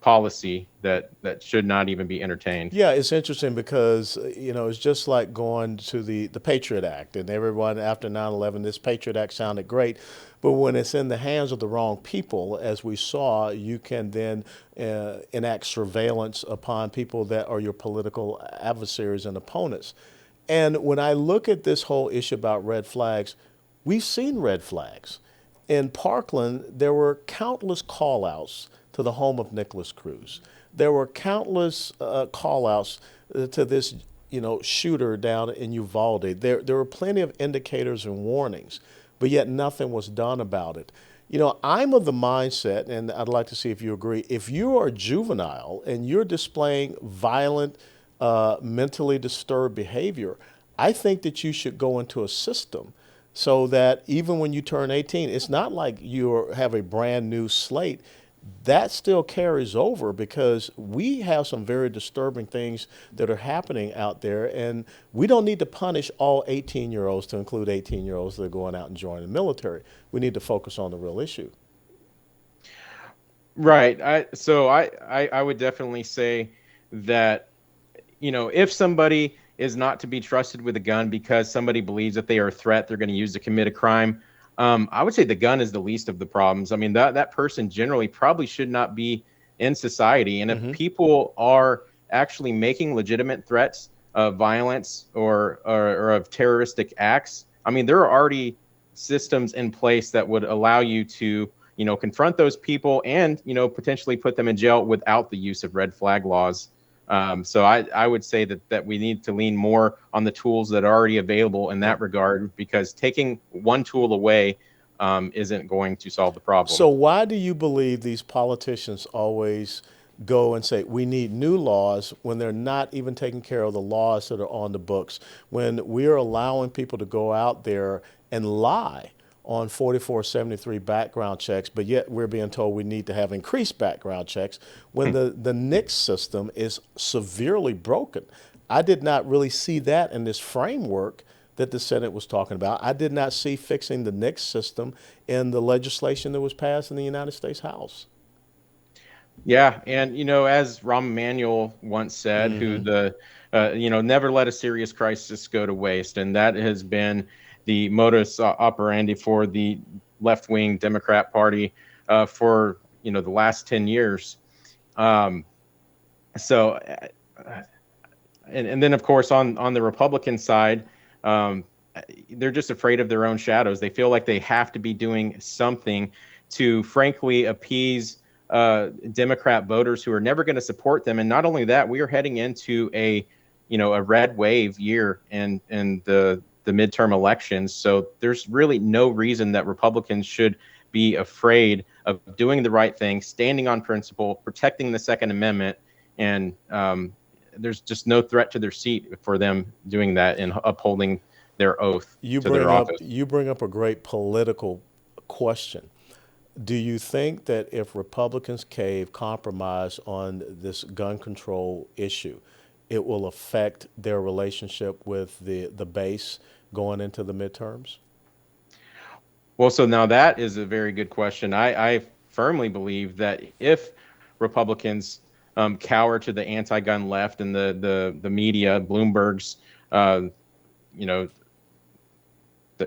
policy that should not even be entertained. Yeah, it's interesting because, it's just like going to the Patriot Act, and everyone after 9/11, this Patriot Act sounded great. But when it's in the hands of the wrong people, as we saw, you can then enact surveillance upon people that are your political adversaries and opponents. And when I look at this whole issue about red flags, we've seen red flags. in Parkland, there were countless call-outs to the home of Nicholas Cruz. There were countless call-outs to this, shooter down in Uvalde. There were plenty of indicators and warnings, but yet nothing was done about it. I'm of the mindset, and I'd like to see if you agree, if you are juvenile and you're displaying violent, mentally disturbed behavior, I think that you should go into a system so that even when you turn 18, it's not like you have a brand new slate. That still carries over because we have some very disturbing things that are happening out there, and we don't need to punish all 18-year-olds to include 18-year-olds that are going out and joining the military. We need to focus on the real issue. Right. I would definitely say that, if somebody is not to be trusted with a gun because somebody believes that they are a threat, they're going to use to commit a crime. I would say the gun is the least of the problems. I mean, that person generally probably should not be in society. And if people are actually making legitimate threats of violence or of terroristic acts, I mean, there are already systems in place that would allow you to, confront those people and, potentially put them in jail without the use of red flag laws. So I would say that we need to lean more on the tools that are already available in that regard, because taking one tool away isn't going to solve the problem. So why do you believe these politicians always go and say we need new laws when they're not even taking care of the laws that are on the books, when we're allowing people to go out there and lie on 4473 background checks, but yet we're being told we need to have increased background checks when the NICS system is severely broken? I did not really see that in this framework that the Senate was talking about. I did not see fixing the NICS system in the legislation that was passed in the United States House. Yeah, and as Rahm Emanuel once said, who never let a serious crisis go to waste, and that has been the modus operandi for the left-wing Democrat Party for the last 10 years. And then of course on the Republican side, they're just afraid of their own shadows. They feel like they have to be doing something to frankly appease Democrat voters who are never going to support them. And not only that, we are heading into a red wave year in the midterm elections. So there's really no reason that Republicans should be afraid of doing the right thing, standing on principle, protecting the Second Amendment, and there's just no threat to their seat for them doing that and upholding their oath to their office. You bring up a great political question. Do you think that if Republicans compromise on this gun control issue, it will affect their relationship with the base going into the midterms? Well, so now that is a very good question. I firmly believe that if Republicans cower to the anti-gun left and the media, Bloomberg's,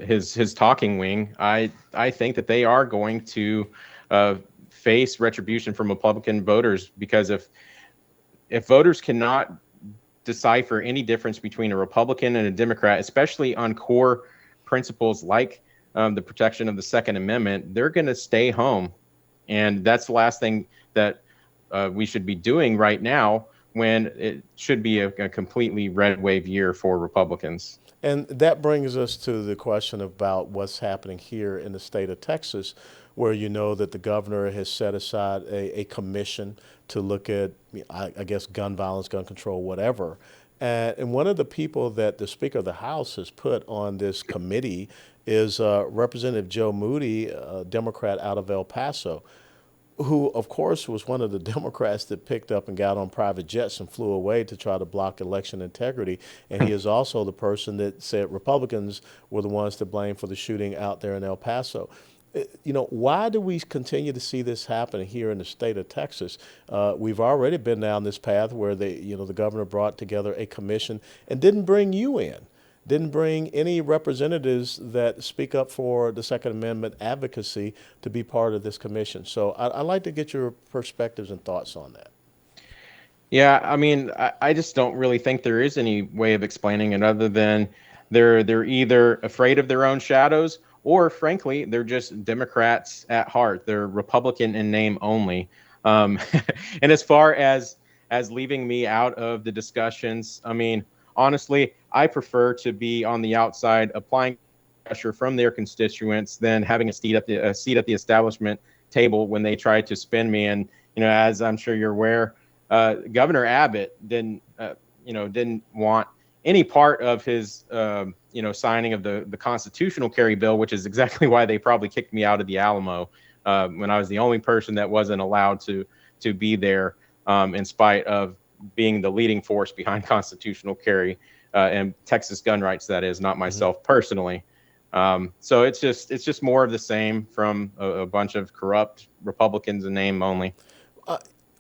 his talking wing, I think that they are going to face retribution from Republican voters, because if voters cannot decipher any difference between a Republican and a Democrat, especially on core principles like the protection of the Second Amendment, they're going to stay home. And that's the last thing that we should be doing right now, when it should be a completely red wave year for Republicans. And that brings us to the question about what's happening here in the state of Texas, where that the governor has set aside a commission to look at, I guess, gun violence, gun control, whatever. And one of the people that the Speaker of the House has put on this committee is Representative Joe Moody, a Democrat out of El Paso, who, of course, was one of the Democrats that picked up and got on private jets and flew away to try to block election integrity. And he is also the person that said Republicans were the ones to blame for the shooting out there in El Paso. Why do we continue to see this happen here in the state of Texas? We've already been down this path where the governor brought together a commission and didn't bring you in. Didn't bring any representatives that speak up for the Second Amendment advocacy to be part of this commission. So I'd like to get your perspectives and thoughts on that. Yeah, I mean, I just don't really think there is any way of explaining it other than they're either afraid of their own shadows, or frankly, they're just Democrats at heart. They're Republican in name only. And as far as leaving me out of the discussions, I mean, honestly, I prefer to be on the outside applying pressure from their constituents than having a seat at the establishment table when they try to spin me. And as I'm sure you're aware, Governor Abbott didn't want any part of his signing of the constitutional carry bill, which is exactly why they probably kicked me out of the Alamo when I was the only person that wasn't allowed to be there, in spite of being the leading force behind constitutional carry and Texas gun rights. That is, not myself personally. So it's just more of the same from a bunch of corrupt Republicans in name only.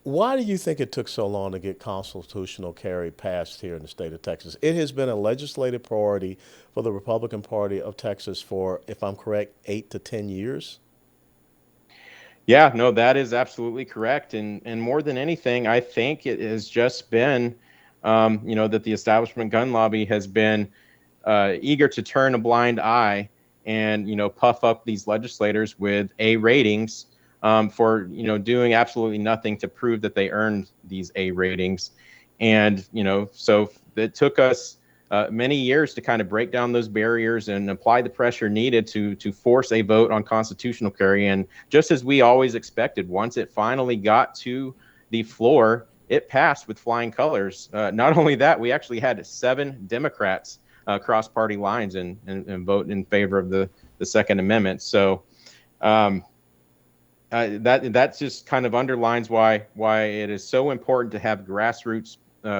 Why do you think it took so long to get constitutional carry passed here in the state of Texas? It has been a legislative priority for the Republican Party of Texas for, if I'm correct, 8 to 10 years. Yeah, no, that is absolutely correct. And more than anything, I think it has just been, that the establishment gun lobby has been eager to turn a blind eye and, puff up these legislators with A ratings for, doing absolutely nothing to prove that they earned these A ratings. And, so it took us many years to kind of break down those barriers and apply the pressure needed to force a vote on constitutional carry. And just as we always expected, once it finally got to the floor, it passed with flying colors. Not only that, we actually had 7 Democrats cross party lines and vote in favor of the Second Amendment. So that just kind of underlines why it is so important to have grassroots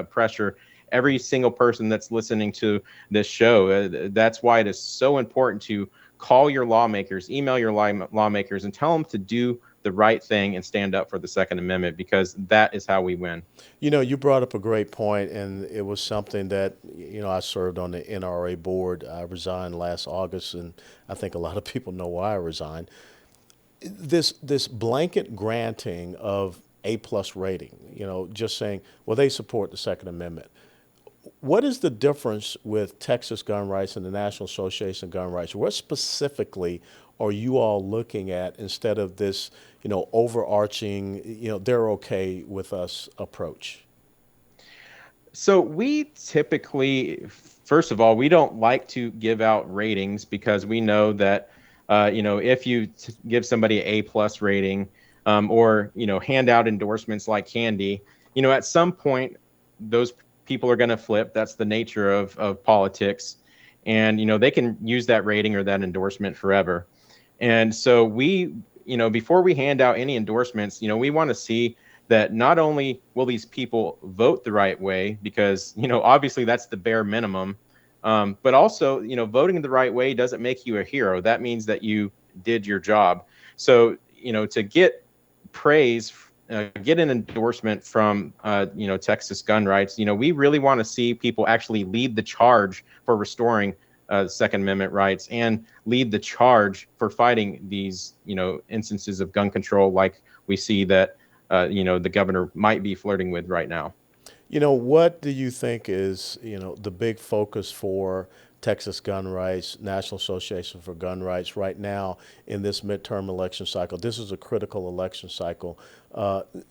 pressure. Every single person that's listening to this show, that's why it is so important to call your lawmakers, email your lawmakers, and tell them to do the right thing and stand up for the Second Amendment, because that is how we win. You brought up a great point, and it was something that, I served on the NRA board. I resigned last August, and I think a lot of people know why I resigned. This blanket granting of A+ rating, just saying, well, they support the Second Amendment. What is the difference with Texas gun rights and the National Association of Gun Rights? What specifically are you all looking at instead of this, overarching, they're okay with us approach? So we typically, first of all, we don't like to give out ratings because we know that, if you give somebody an A+ rating or, hand out endorsements like candy, at some point, those people are going to flip. That's the nature of politics. And, they can use that rating or that endorsement forever. And so we, before we hand out any endorsements, we want to see that not only will these people vote the right way, because, obviously that's the bare minimum, but also, voting the right way doesn't make you a hero. That means that you did your job. So, to get praise, get an endorsement from, Texas gun rights, we really want to see people actually lead the charge for restoring Second Amendment rights and lead the charge for fighting these, instances of gun control like we see that, the governor might be flirting with right now. What do you think is, the big focus for Texas gun rights, National Association for Gun Rights right now in this midterm election cycle? This is a critical election cycle.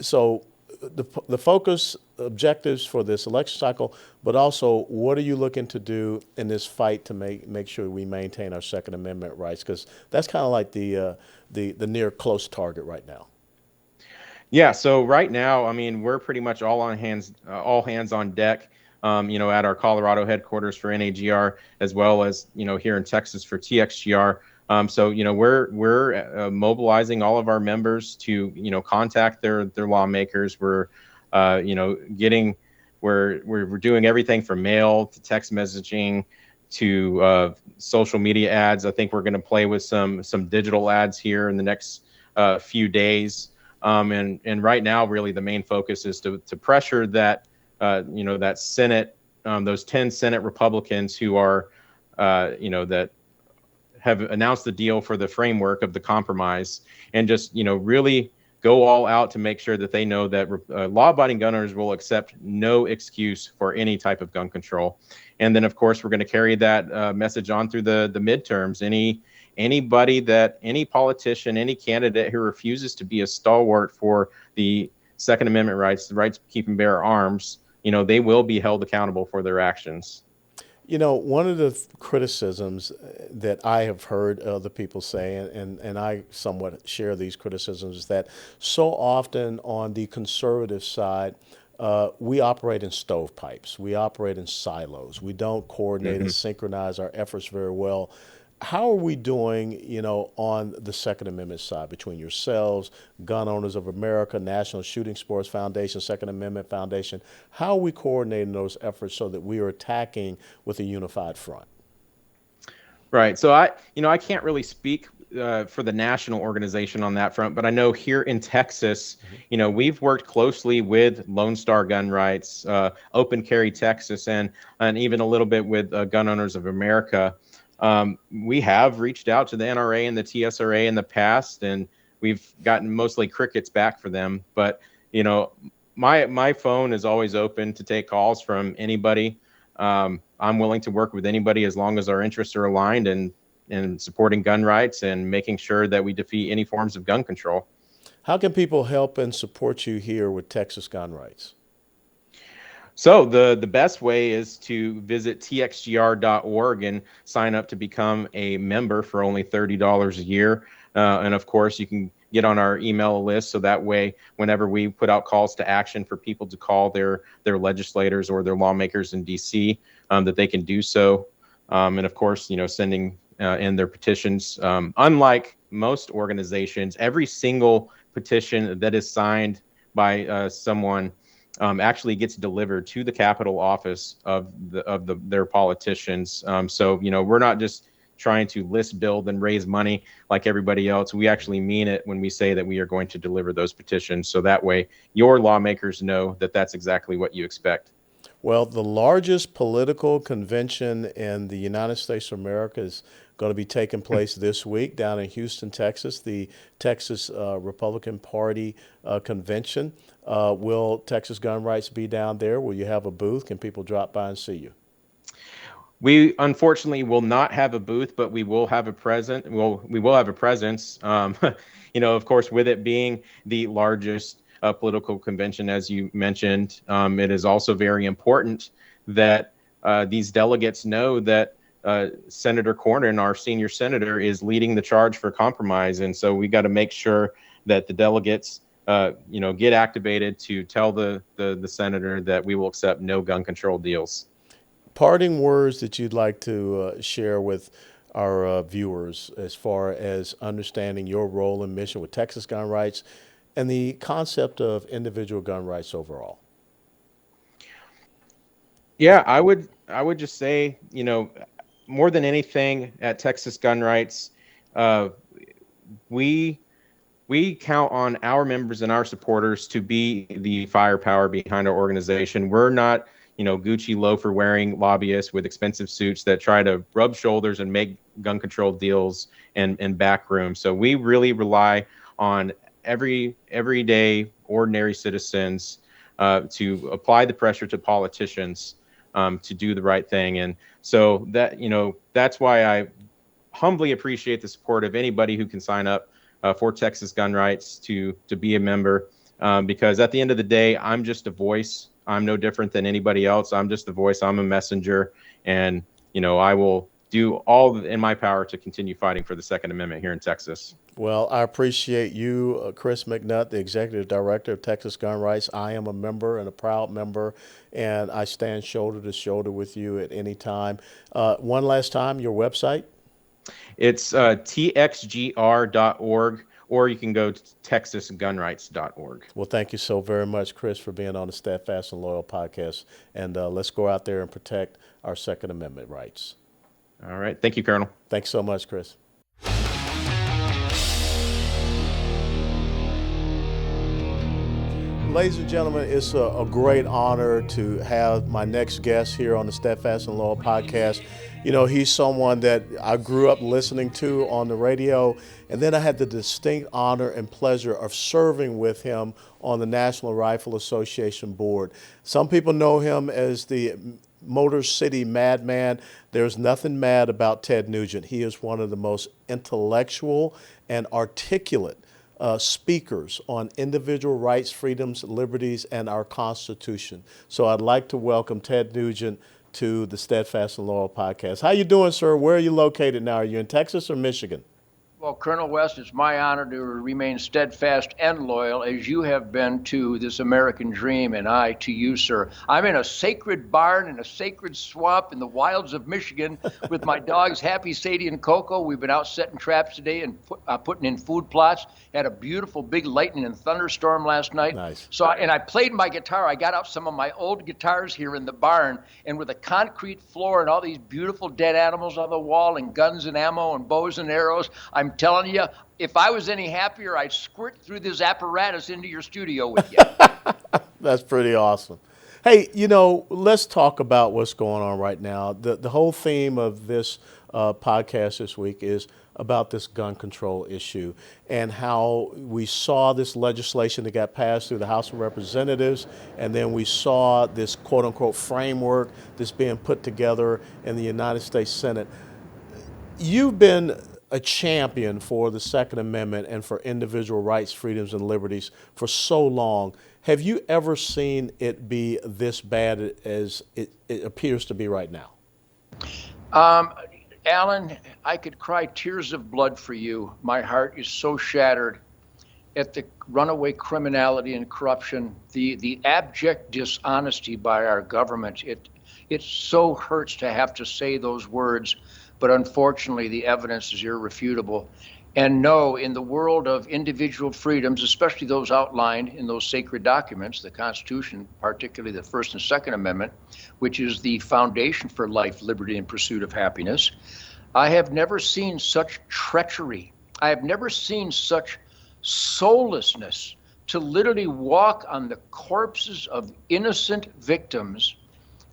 So the focus, objectives for this election cycle, but also what are you looking to do in this fight to make sure we maintain our Second Amendment rights? Because that's kind of like the near close target right now. Yeah. So right now, I mean, we're pretty much all hands on deck. At our Colorado headquarters for NAGR, as well as, here in Texas for TXGR. So, we're mobilizing all of our members to, contact their lawmakers. We're, we're doing everything from mail to text messaging to social media ads. I think we're going to play with some digital ads here in the next few days. And right now, really, the main focus is to pressure that, that Senate, those 10 Senate Republicans who are, that have announced the deal for the framework of the compromise, and just, really go all out to make sure that they know that law-abiding gun owners will accept no excuse for any type of gun control. And then, of course, we're going to carry that message on through the midterms. any politician, any candidate who refuses to be a stalwart for the Second Amendment rights, the rights to keep and bear arms, they will be held accountable for their actions. One of the criticisms that I have heard other people say, and I somewhat share these criticisms, is that so often on the conservative side, we operate in stovepipes. We operate in silos. We don't coordinate and synchronize our efforts very well. How are we doing, on the Second Amendment side between yourselves, Gun Owners of America, National Shooting Sports Foundation, Second Amendment Foundation? How are we coordinating those efforts so that we are attacking with a unified front? Right. So I can't really speak for the national organization on that front, but I know here in Texas, we've worked closely with Lone Star Gun Rights, Open Carry Texas, and even a little bit with Gun Owners of America. We have reached out to the NRA and the TSRA in the past, and we've gotten mostly crickets back for them. But, my phone is always open to take calls from anybody. I'm willing to work with anybody as long as our interests are aligned in supporting gun rights and making sure that we defeat any forms of gun control. How can people help and support you here with Texas Gun Rights? So the best way is to visit txgr.org and sign up to become a member for only $30 a year. And of course, you can get on our email list, so that way, whenever we put out calls to action for people to call their legislators or their lawmakers in DC, that they can do so. And of course, sending in their petitions. Unlike most organizations, every single petition that is signed by someone actually gets delivered to the Capitol office of their politicians. So we're not just trying to list, build, and raise money like everybody else. We actually mean it when we say that we are going to deliver those petitions. So that way, your lawmakers know that that's exactly what you expect. Well, the largest political convention in the United States of America is going to be taking place this week down in Houston, Texas, the Texas Republican Party convention. Will Texas Gun Rights be down there? Will you have a booth? Can people drop by and see you? We unfortunately will not have a booth, but we will have a presence. We will have a presence. Of course, with it being the largest political convention, as you mentioned, it is also very important that these delegates know that Senator Cornyn, our senior senator, is leading the charge for compromise. And so we got to make sure that the delegates, get activated to tell the senator that we will accept no gun control deals. Parting words that you'd like to share with our viewers as far as understanding your role and mission with Texas Gun Rights and the concept of individual gun rights overall. Yeah, I would just say, more than anything at Texas Gun Rights, we count on our members and our supporters to be the firepower behind our organization. We're not, Gucci loafer wearing lobbyists with expensive suits that try to rub shoulders and make gun control deals and back rooms. So we really rely on everyday ordinary citizens to apply the pressure to politicians to do the right thing. And so that's why I humbly appreciate the support of anybody who can sign up for Texas Gun Rights to be a member, because at the end of the day, I'm just a voice. I'm no different than anybody else. I'm just a voice. I'm a messenger. And, I will do all in my power to continue fighting for the Second Amendment here in Texas. Well, I appreciate you, Chris McNutt, the Executive Director of Texas Gun Rights. I am a member and a proud member, and I stand shoulder to shoulder with you at any time. One last time, your website? It's txgr.org, or you can go to texasgunrights.org. Well, thank you so very much, Chris, for being on the Steadfast and Loyal podcast. And let's go out there and protect our Second Amendment rights. All right. Thank you, Colonel. Thanks so much, Chris. Ladies and gentlemen, it's a great honor to have my next guest here on the Steadfast and Loyal podcast. He's someone that I grew up listening to on the radio, and then I had the distinct honor and pleasure of serving with him on the National Rifle Association board. Some people know him as the Motor City madman. There's nothing mad about Ted Nugent. He is one of the most intellectual and articulate speakers on individual rights, freedoms, liberties, and our Constitution. So I'd like to welcome Ted Nugent to the Steadfast and Loyal podcast. How you doing, sir? Where are you located now? Are you in Texas or Michigan? Well, Colonel West, it's my honor to remain steadfast and loyal as you have been to this American dream, and I to you, sir. I'm in a sacred barn in a sacred swamp in the wilds of Michigan with my dogs, Happy, Sadie, and Coco. We've been out setting traps today and putting in food plots. Had a beautiful big lightning and thunderstorm last night. Nice. So, and I played my guitar. I got out some of my old guitars here in the barn, and with a concrete floor and all these beautiful dead animals on the wall and guns and ammo and bows and arrows, I'm telling you, if I was any happier, I'd squirt through this apparatus into your studio with you. That's pretty awesome. Hey, let's talk about what's going on right now. The whole theme of this podcast this week is about this gun control issue and how we saw this legislation that got passed through the House of Representatives, and then we saw this quote-unquote framework that's being put together in the United States Senate. You've been a champion for the Second Amendment and for individual rights, freedoms, and liberties for so long. Have you ever seen it be this bad as it appears to be right now? Alan, I could cry tears of blood for you. My heart is so shattered at the runaway criminality and corruption, the abject dishonesty by our government. It so hurts to have to say those words, but unfortunately the evidence is irrefutable. And no, in the world of individual freedoms, especially those outlined in those sacred documents, the Constitution, particularly the First and Second Amendment, which is the foundation for life, liberty, and pursuit of happiness, I have never seen such treachery. I have never seen such soullessness to literally walk on the corpses of innocent victims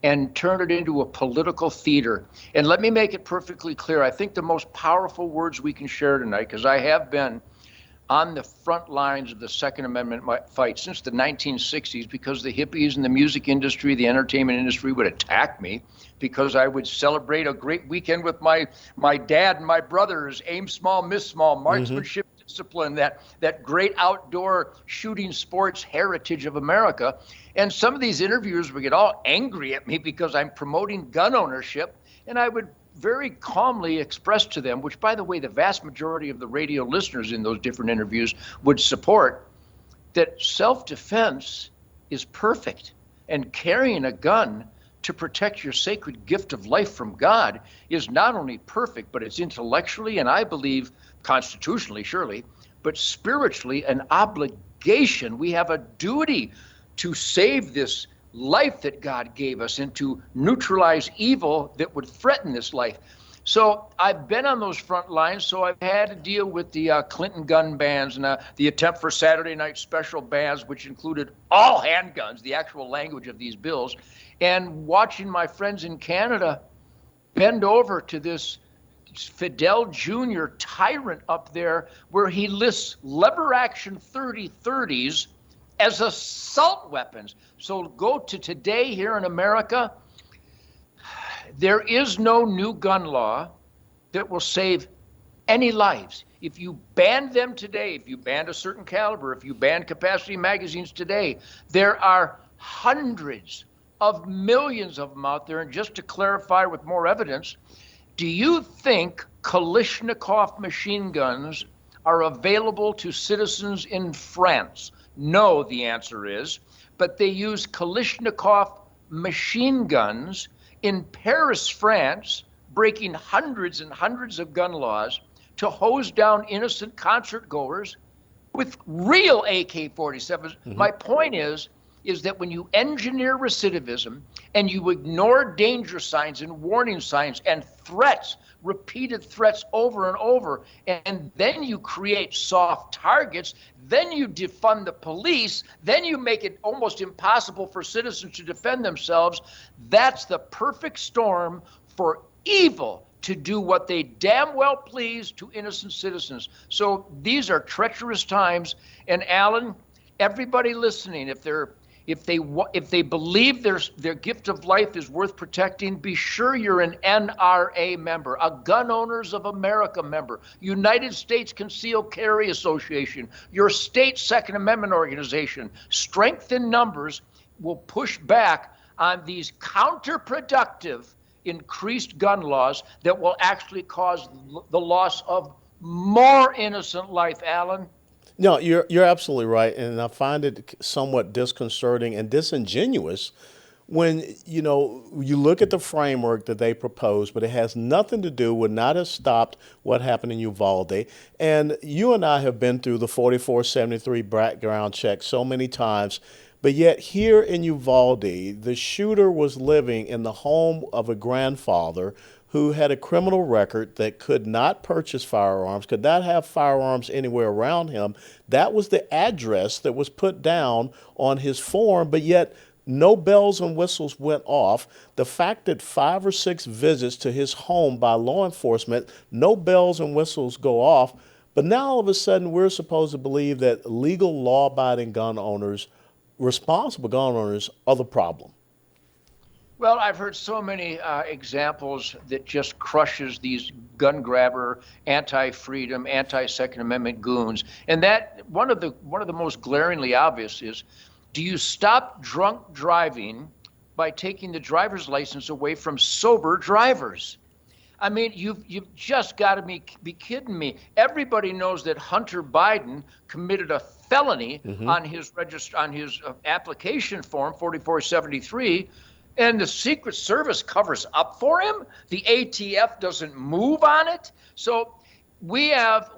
and turn it into a political theater. And let me make it perfectly clear. I think the most powerful words we can share tonight, because I have been on the front lines of the Second Amendment fight since the 1960s, because the hippies and the music industry, the entertainment industry would attack me because I would celebrate a great weekend with my dad and my brothers, aim small, miss small, marksmanship, discipline, that great outdoor shooting sports heritage of America. And some of these interviewers would get all angry at me because I'm promoting gun ownership. And I would very calmly express to them, which, by the way, the vast majority of the radio listeners in those different interviews would support, that self-defense is perfect. And carrying a gun to protect your sacred gift of life from God is not only perfect, but it's intellectually, and I believe constitutionally, surely, but spiritually an obligation. We have a duty to save this life that God gave us and to neutralize evil that would threaten this life. So I've been on those front lines, so I've had to deal with the Clinton gun bans and the attempt for Saturday night special bans, which included all handguns, the actual language of these bills, and watching my friends in Canada bend over to this Fidel Jr. tyrant up there, where he lists lever action 30-30s as assault weapons. So go to today here in America, there is no new gun law that will save any lives. If you ban them today, if you ban a certain caliber, if you ban capacity magazines today, there are hundreds of millions of them out there. And just to clarify with more evidence, do you think Kalashnikov machine guns are available to citizens in France? No, the answer is, but they use Kalashnikov machine guns in Paris, France, breaking hundreds and hundreds of gun laws to hose down innocent concert goers with real AK-47s. My point is that when you engineer recidivism and you ignore danger signs and warning signs and threats, repeated threats over and over, and then you create soft targets, then you defund the police, then you make it almost impossible for citizens to defend themselves. That's the perfect storm for evil to do what they damn well please to innocent citizens. So these are treacherous times. And Alan, everybody listening, if they're If they believe their gift of life is worth protecting, be sure you're an NRA member, a Gun Owners of America member, United States Concealed Carry Association, your state Second Amendment organization. Strength in numbers will push back on these counterproductive increased gun laws that will actually cause the loss of more innocent life, Alan. No, you're absolutely right, and I find it somewhat disconcerting and disingenuous when you look at the framework that they propose, but it has nothing to do, would not have stopped what happened in Uvalde. And you and I have been through the 4473 background check so many times, but yet here in Uvalde, the shooter was living in the home of a grandfather who had a criminal record, that could not purchase firearms, could not have firearms anywhere around him. That was the address that was put down on his form, but yet no bells and whistles went off. The fact that 5 or 6 visits to his home by law enforcement, no bells and whistles go off. But now all of a sudden we're supposed to believe that legal, law-abiding gun owners, responsible gun owners, are the problem. Well, I've heard so many examples that just crushes these gun grabber, anti-freedom, anti-Second Amendment goons, and that one of the most glaringly obvious is: do you stop drunk driving by taking the driver's license away from sober drivers? I mean, you've just got to be kidding me. Everybody knows that Hunter Biden committed a felony on his application form 4473. And the Secret Service covers up for him. The ATF doesn't move on it. So we have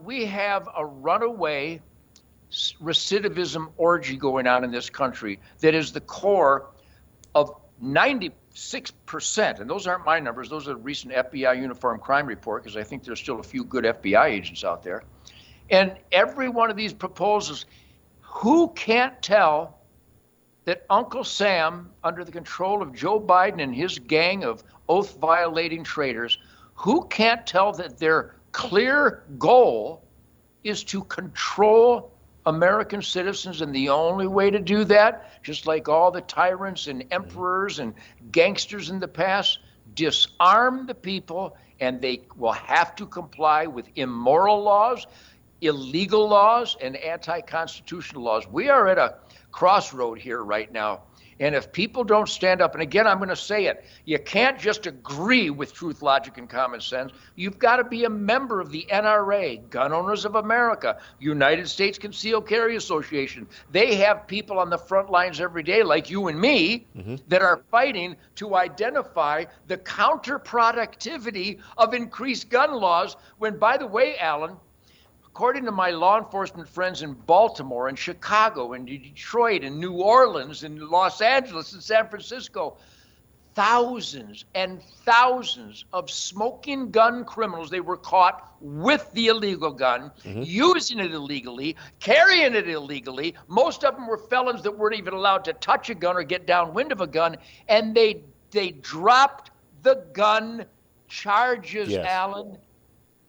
a runaway recidivism orgy going on in this country that is the core of 96%. And those aren't my numbers. Those are the recent FBI Uniform Crime Report, because I think there's still a few good FBI agents out there. And every one of these proposals, who can't tell that Uncle Sam, under the control of Joe Biden and his gang of oath-violating traitors, who can't tell that their clear goal is to control American citizens? And the only way to do that, just like all the tyrants and emperors and gangsters in the past, disarm the people, and they will have to comply with immoral laws, illegal laws, and anti-constitutional laws. We are at a crossroad here right now. And if people don't stand up, and again, I'm going to say it, you can't just agree with truth, logic, and common sense. You've got to be a member of the NRA, Gun Owners of America, United States Concealed Carry Association. They have people on the front lines every day, like you and me, that are fighting to identify the counterproductivity of increased gun laws. When, by the way, Alan, according to my law enforcement friends in Baltimore and Chicago and Detroit and New Orleans and Los Angeles and San Francisco, thousands and thousands of smoking gun criminals, they were caught with the illegal gun, using it illegally, carrying it illegally. Most of them were felons that weren't even allowed to touch a gun or get downwind of a gun, and they dropped the gun charges, Alan.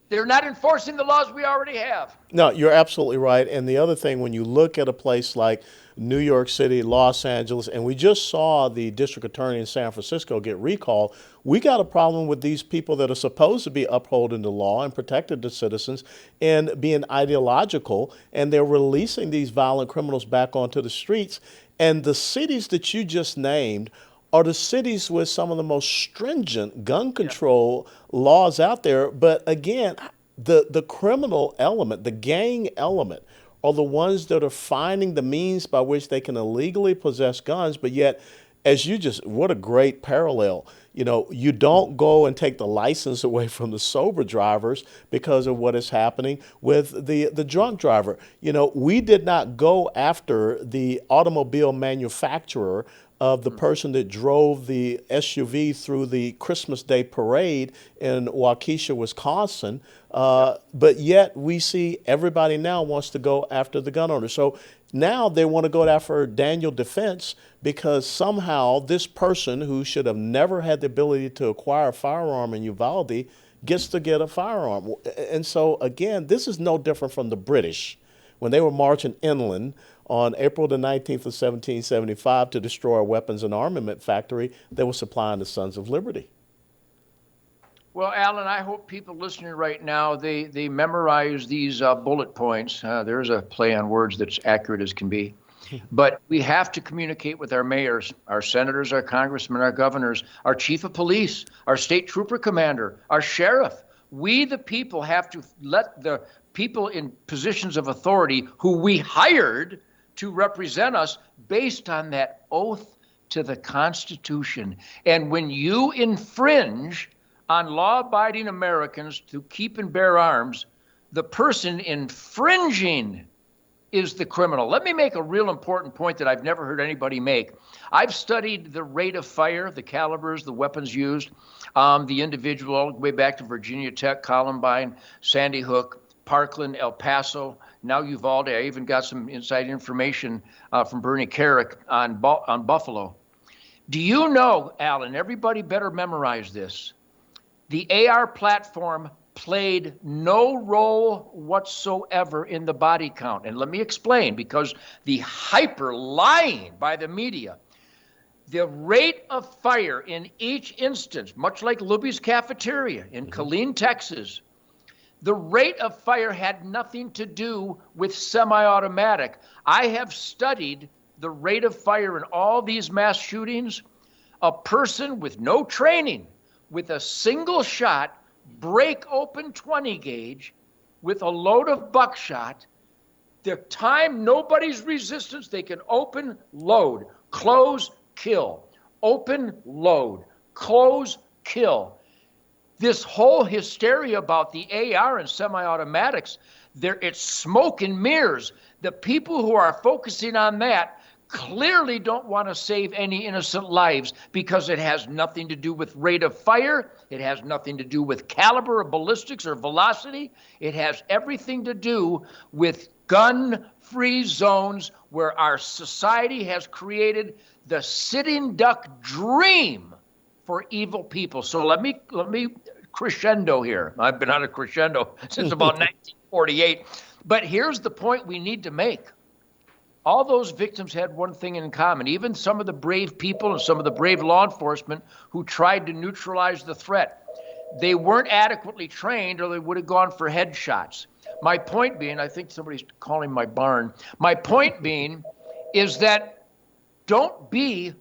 They're not enforcing the laws we already have. No, you're absolutely right. And the other thing, when you look at a place like New York City, Los Angeles, and we just saw the district attorney in San Francisco get recalled, we got a problem with these people that are supposed to be upholding the law and protecting the citizens and being ideological, and they're releasing these violent criminals back onto the streets. And the cities that you just named are the cities with some of the most stringent gun control laws out there. But again, the criminal element, the gang element, are the ones that are finding the means by which they can illegally possess guns. But yet, what a great parallel. You don't go and take the license away from the sober drivers because of what is happening with the drunk driver. We did not go after the automobile manufacturer of the person that drove the SUV through the Christmas Day parade in Waukesha, Wisconsin. But yet we see everybody now wants to go after the gun owner. So now they want to go after Daniel Defense because somehow this person who should have never had the ability to acquire a firearm in Uvalde gets to get a firearm. And so again, this is no different from the British when they were marching inland on April the 19th of 1775 to destroy a weapons and armament factory that was supplying the Sons of Liberty. Well, Alan, I hope people listening right now, they memorize these bullet points. There's a play on words that's accurate as can be. But we have to communicate with our mayors, our senators, our congressmen, our governors, our chief of police, our state trooper commander, our sheriff. We, the people, have to let the people in positions of authority who we hired to represent us based on that oath to the Constitution. And when you infringe on law-abiding Americans to keep and bear arms, the person infringing is the criminal. Let me make a real important point that I've never heard anybody make. I've studied the rate of fire, the calibers, the weapons used, the individual all the way back to Virginia Tech, Columbine, Sandy Hook, Parkland, El Paso, now Uvalde. I even got some inside information from Bernie Carrick on Buffalo. Do you know, Alan, everybody better memorize this, the AR platform played no role whatsoever in the body count. And let me explain, because the hyper lying by the media, the rate of fire in each instance, much like Luby's Cafeteria in Killeen, Texas, the rate of fire had nothing to do with semi-automatic. I have studied the rate of fire in all these mass shootings. A person with no training, with a single shot, break open 20 gauge with a load of buckshot, the time nobody's resistance, they can open, load, close, kill, open, load, close, kill. This whole hysteria about the AR and semi-automatics, it's smoke and mirrors. The people who are focusing on that clearly don't want to save any innocent lives, because it has nothing to do with rate of fire. It has nothing to do with caliber or ballistics or velocity. It has everything to do with gun-free zones where our society has created the sitting duck dream for evil people. So let me crescendo here. I've been on a crescendo since about 1948. But here's the point we need to make. All those victims had one thing in common. Even some of the brave people and some of the brave law enforcement who tried to neutralize the threat, they weren't adequately trained, or they would have gone for headshots. My point being, I think somebody's calling my barn. My point being is that don't be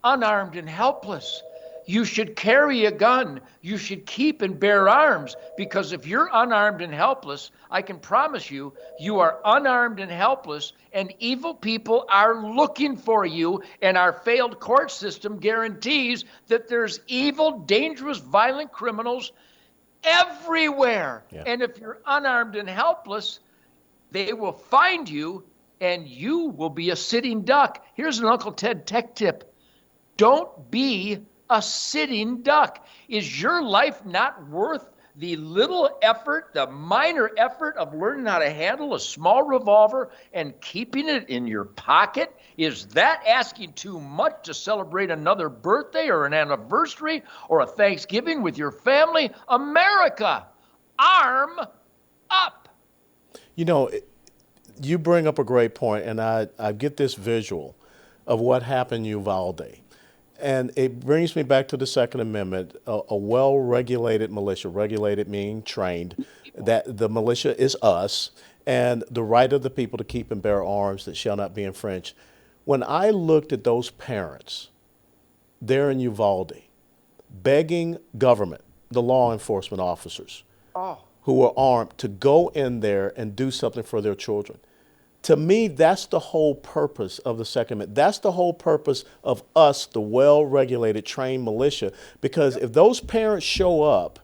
unarmed and helpless. You should carry a gun. You should keep and bear arms, because if you're unarmed and helpless, I can promise you, you are unarmed and helpless, and evil people are looking for you, and our failed court system guarantees that there's evil, dangerous, violent criminals everywhere. Yeah. And if you're unarmed and helpless, they will find you, and you will be a sitting duck. Here's an Uncle Ted tech tip. Don't be a sitting duck. Is your life not worth the little effort, the minor effort of learning how to handle a small revolver and keeping it in your pocket? Is that asking too much to celebrate another birthday or an anniversary or a Thanksgiving with your family? America, arm up. You know, you bring up a great point, and I get this visual of what happened in Uvalde. And it brings me back to the Second Amendment, a well-regulated militia, regulated meaning trained, that the militia is us, and the right of the people to keep and bear arms that shall not be infringed. When I looked at those parents there in Uvalde, begging government, the law enforcement officers who were armed, to go in there and do something for their children, to me, that's the whole purpose of the Second Amendment. That's the whole purpose of us, the well-regulated, trained militia. Because if those parents show up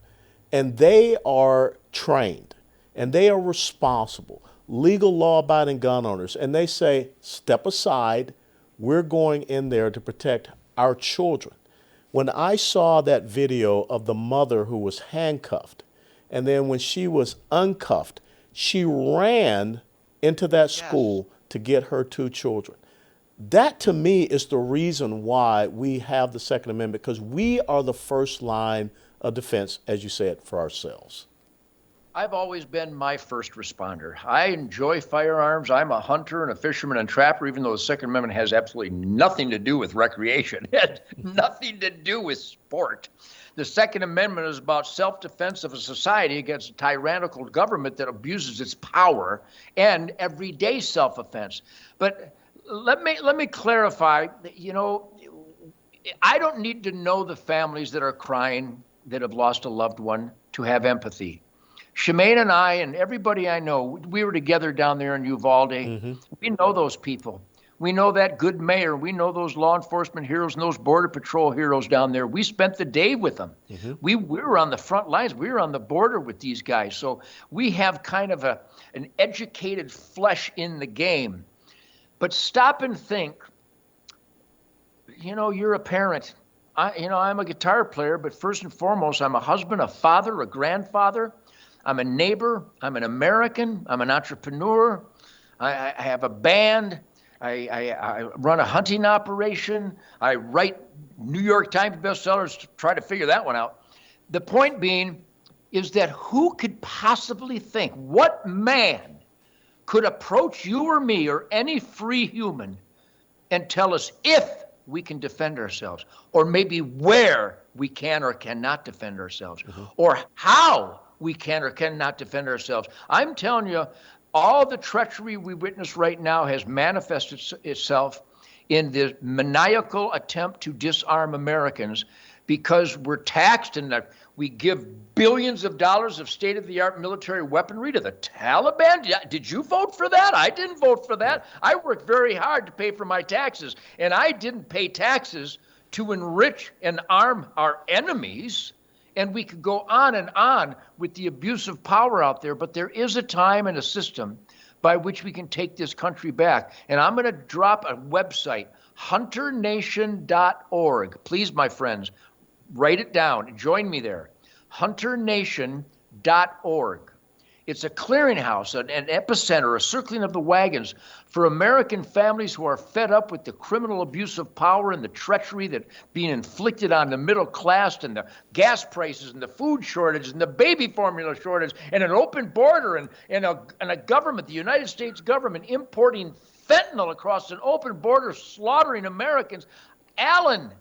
and they are trained and they are responsible, legal law-abiding gun owners, and they say, step aside, we're going in there to protect our children. When I saw that video of the mother who was handcuffed, and then when she was uncuffed, she ran into that school to get her two children. That, to me, is the reason why we have the Second Amendment, because we are the first line of defense, as you said, for ourselves. I've always been my first responder. I enjoy firearms. I'm a hunter and a fisherman and trapper, even though the Second Amendment has absolutely nothing to do with recreation. It has nothing to do with sport. The Second Amendment is about self-defense of a society against a tyrannical government that abuses its power and everyday self-defense. But let me clarify, I don't need to know the families that are crying that have lost a loved one to have empathy. Shemaine and I and everybody I know, we were together down there in Uvalde. Mm-hmm. We know those people. We know that good mayor. We know those law enforcement heroes and those Border Patrol heroes down there. We spent the day with them. Mm-hmm. We were on the front lines. We were on the border with these guys. So we have kind of an educated flesh in the game. But stop and think, you're a parent. I'm a guitar player, but first and foremost, I'm a husband, a father, a grandfather. I'm a neighbor. I'm an American. I'm an entrepreneur. I have a band. I run a hunting operation. I write New York Times bestsellers to try to figure that one out. The point being is that who could possibly think, what man could approach you or me or any free human and tell us if we can defend ourselves, or maybe where we can or cannot defend ourselves, mm-hmm. or how we can or cannot defend ourselves. I'm telling you, all the treachery we witness right now has manifested itself in the maniacal attempt to disarm Americans because we're taxed and we give billions of dollars of state-of-the-art military weaponry to the Taliban. Did you vote for that? I didn't vote for that. I worked very hard to pay for my taxes, and I didn't pay taxes to enrich and arm our enemies. And we could go on with the abuse of power out there, but there is a time and a system by which we can take this country back. And I'm going to drop a website, hunternation.org. Please, my friends, write it down. Join me there. hunternation.org. It's a clearinghouse, an epicenter, a circling of the wagons for American families who are fed up with the criminal abuse of power and the treachery that being inflicted on the middle class, and the gas prices and the food shortage and the baby formula shortage and an open border and a government, the United States government, importing fentanyl across an open border, slaughtering Americans. Alan,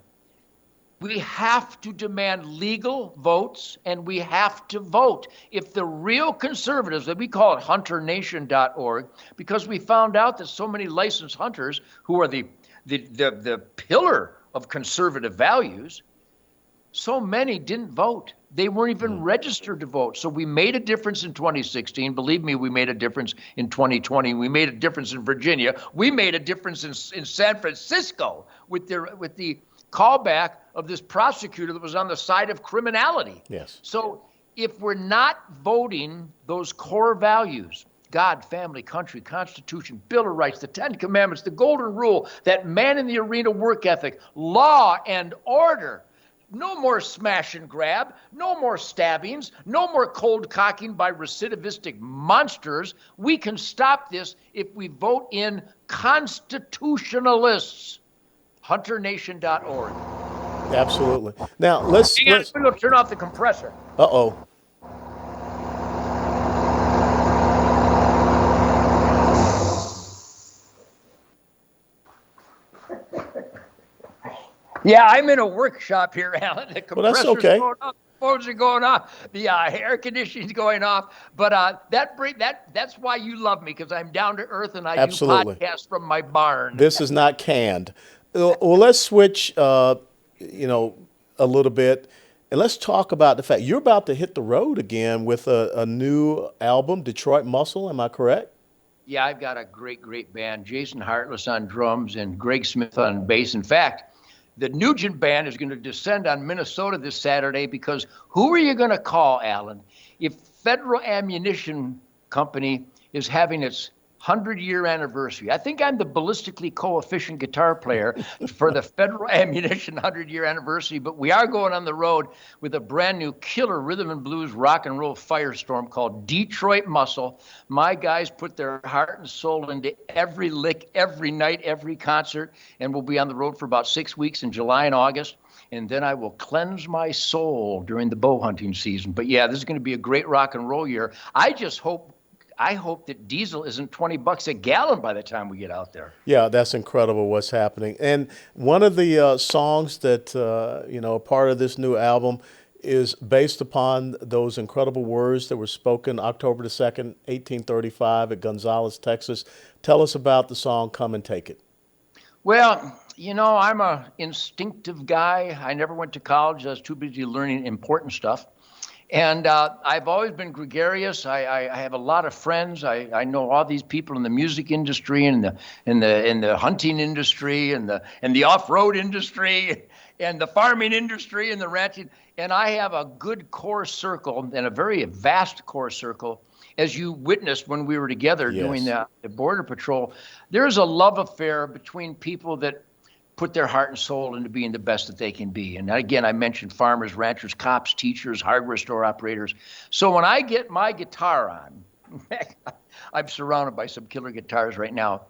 we have to demand legal votes, and we have to vote. If the real conservatives, that we call it hunternation.org, because we found out that so many licensed hunters who are the pillar of conservative values, so many didn't vote. They weren't even registered to vote. So we made a difference in 2016. Believe me, we made a difference in 2020. We made a difference in Virginia. We made a difference in San Francisco with the callback of this prosecutor that was on the side of criminality. Yes. So if we're not voting those core values, God, family, country, Constitution, Bill of Rights, the Ten Commandments, the Golden Rule, that man in the arena work ethic, law and order, no more smash and grab, no more stabbings, no more cold cocking by recidivistic monsters. We can stop this if we vote in constitutionalists. hunternation.org. Absolutely. Now let's turn off the compressor. Uh-oh. Yeah, I'm in a workshop here, Alan. The Well, that's compressor's okay. going off, the phones are going off, the air conditioning's going off. But that's why you love me, because I'm down to earth and I Absolutely. do podcasts from my barn. This is not canned. Well, let's switch, a little bit, and let's talk about the fact you're about to hit the road again with a new album, Detroit Muscle. Am I correct? Yeah, I've got a great band. Jason Hartless on drums and Greg Smith on bass. In fact, the Nugent band is going to descend on Minnesota this Saturday, because who are you going to call, Alan, if Federal Ammunition Company is having its 100-year anniversary. I think I'm the ballistically coefficient guitar player for the Federal Ammunition 100-year anniversary, but we are going on the road with a brand new killer rhythm and blues rock and roll firestorm called Detroit Muscle. My guys put their heart and soul into every lick, every night, every concert, and we'll be on the road for about 6 weeks in July and August. And then I will cleanse my soul during the bow hunting season. But yeah, this is going to be a great rock and roll year. I hope that diesel isn't $20 a gallon by the time we get out there. Yeah, that's incredible what's happening. And one of the songs that, part of this new album is based upon those incredible words that were spoken October the 2nd, 1835 at Gonzales, Texas. Tell us about the song Come and Take It. Well, I'm an instinctive guy. I never went to college. I was too busy learning important stuff. And I've always been gregarious. I have a lot of friends. I know all these people in the music industry and the hunting industry and the off-road industry and the farming industry and the ranching. And I have a good core circle and a very vast core circle, as you witnessed when we were together doing the Border Patrol. There's a love affair between people that put their heart and soul into being the best that they can be. And again, I mentioned farmers, ranchers, cops, teachers, hardware store operators. So when I get my guitar on, I'm surrounded by some killer guitars right now,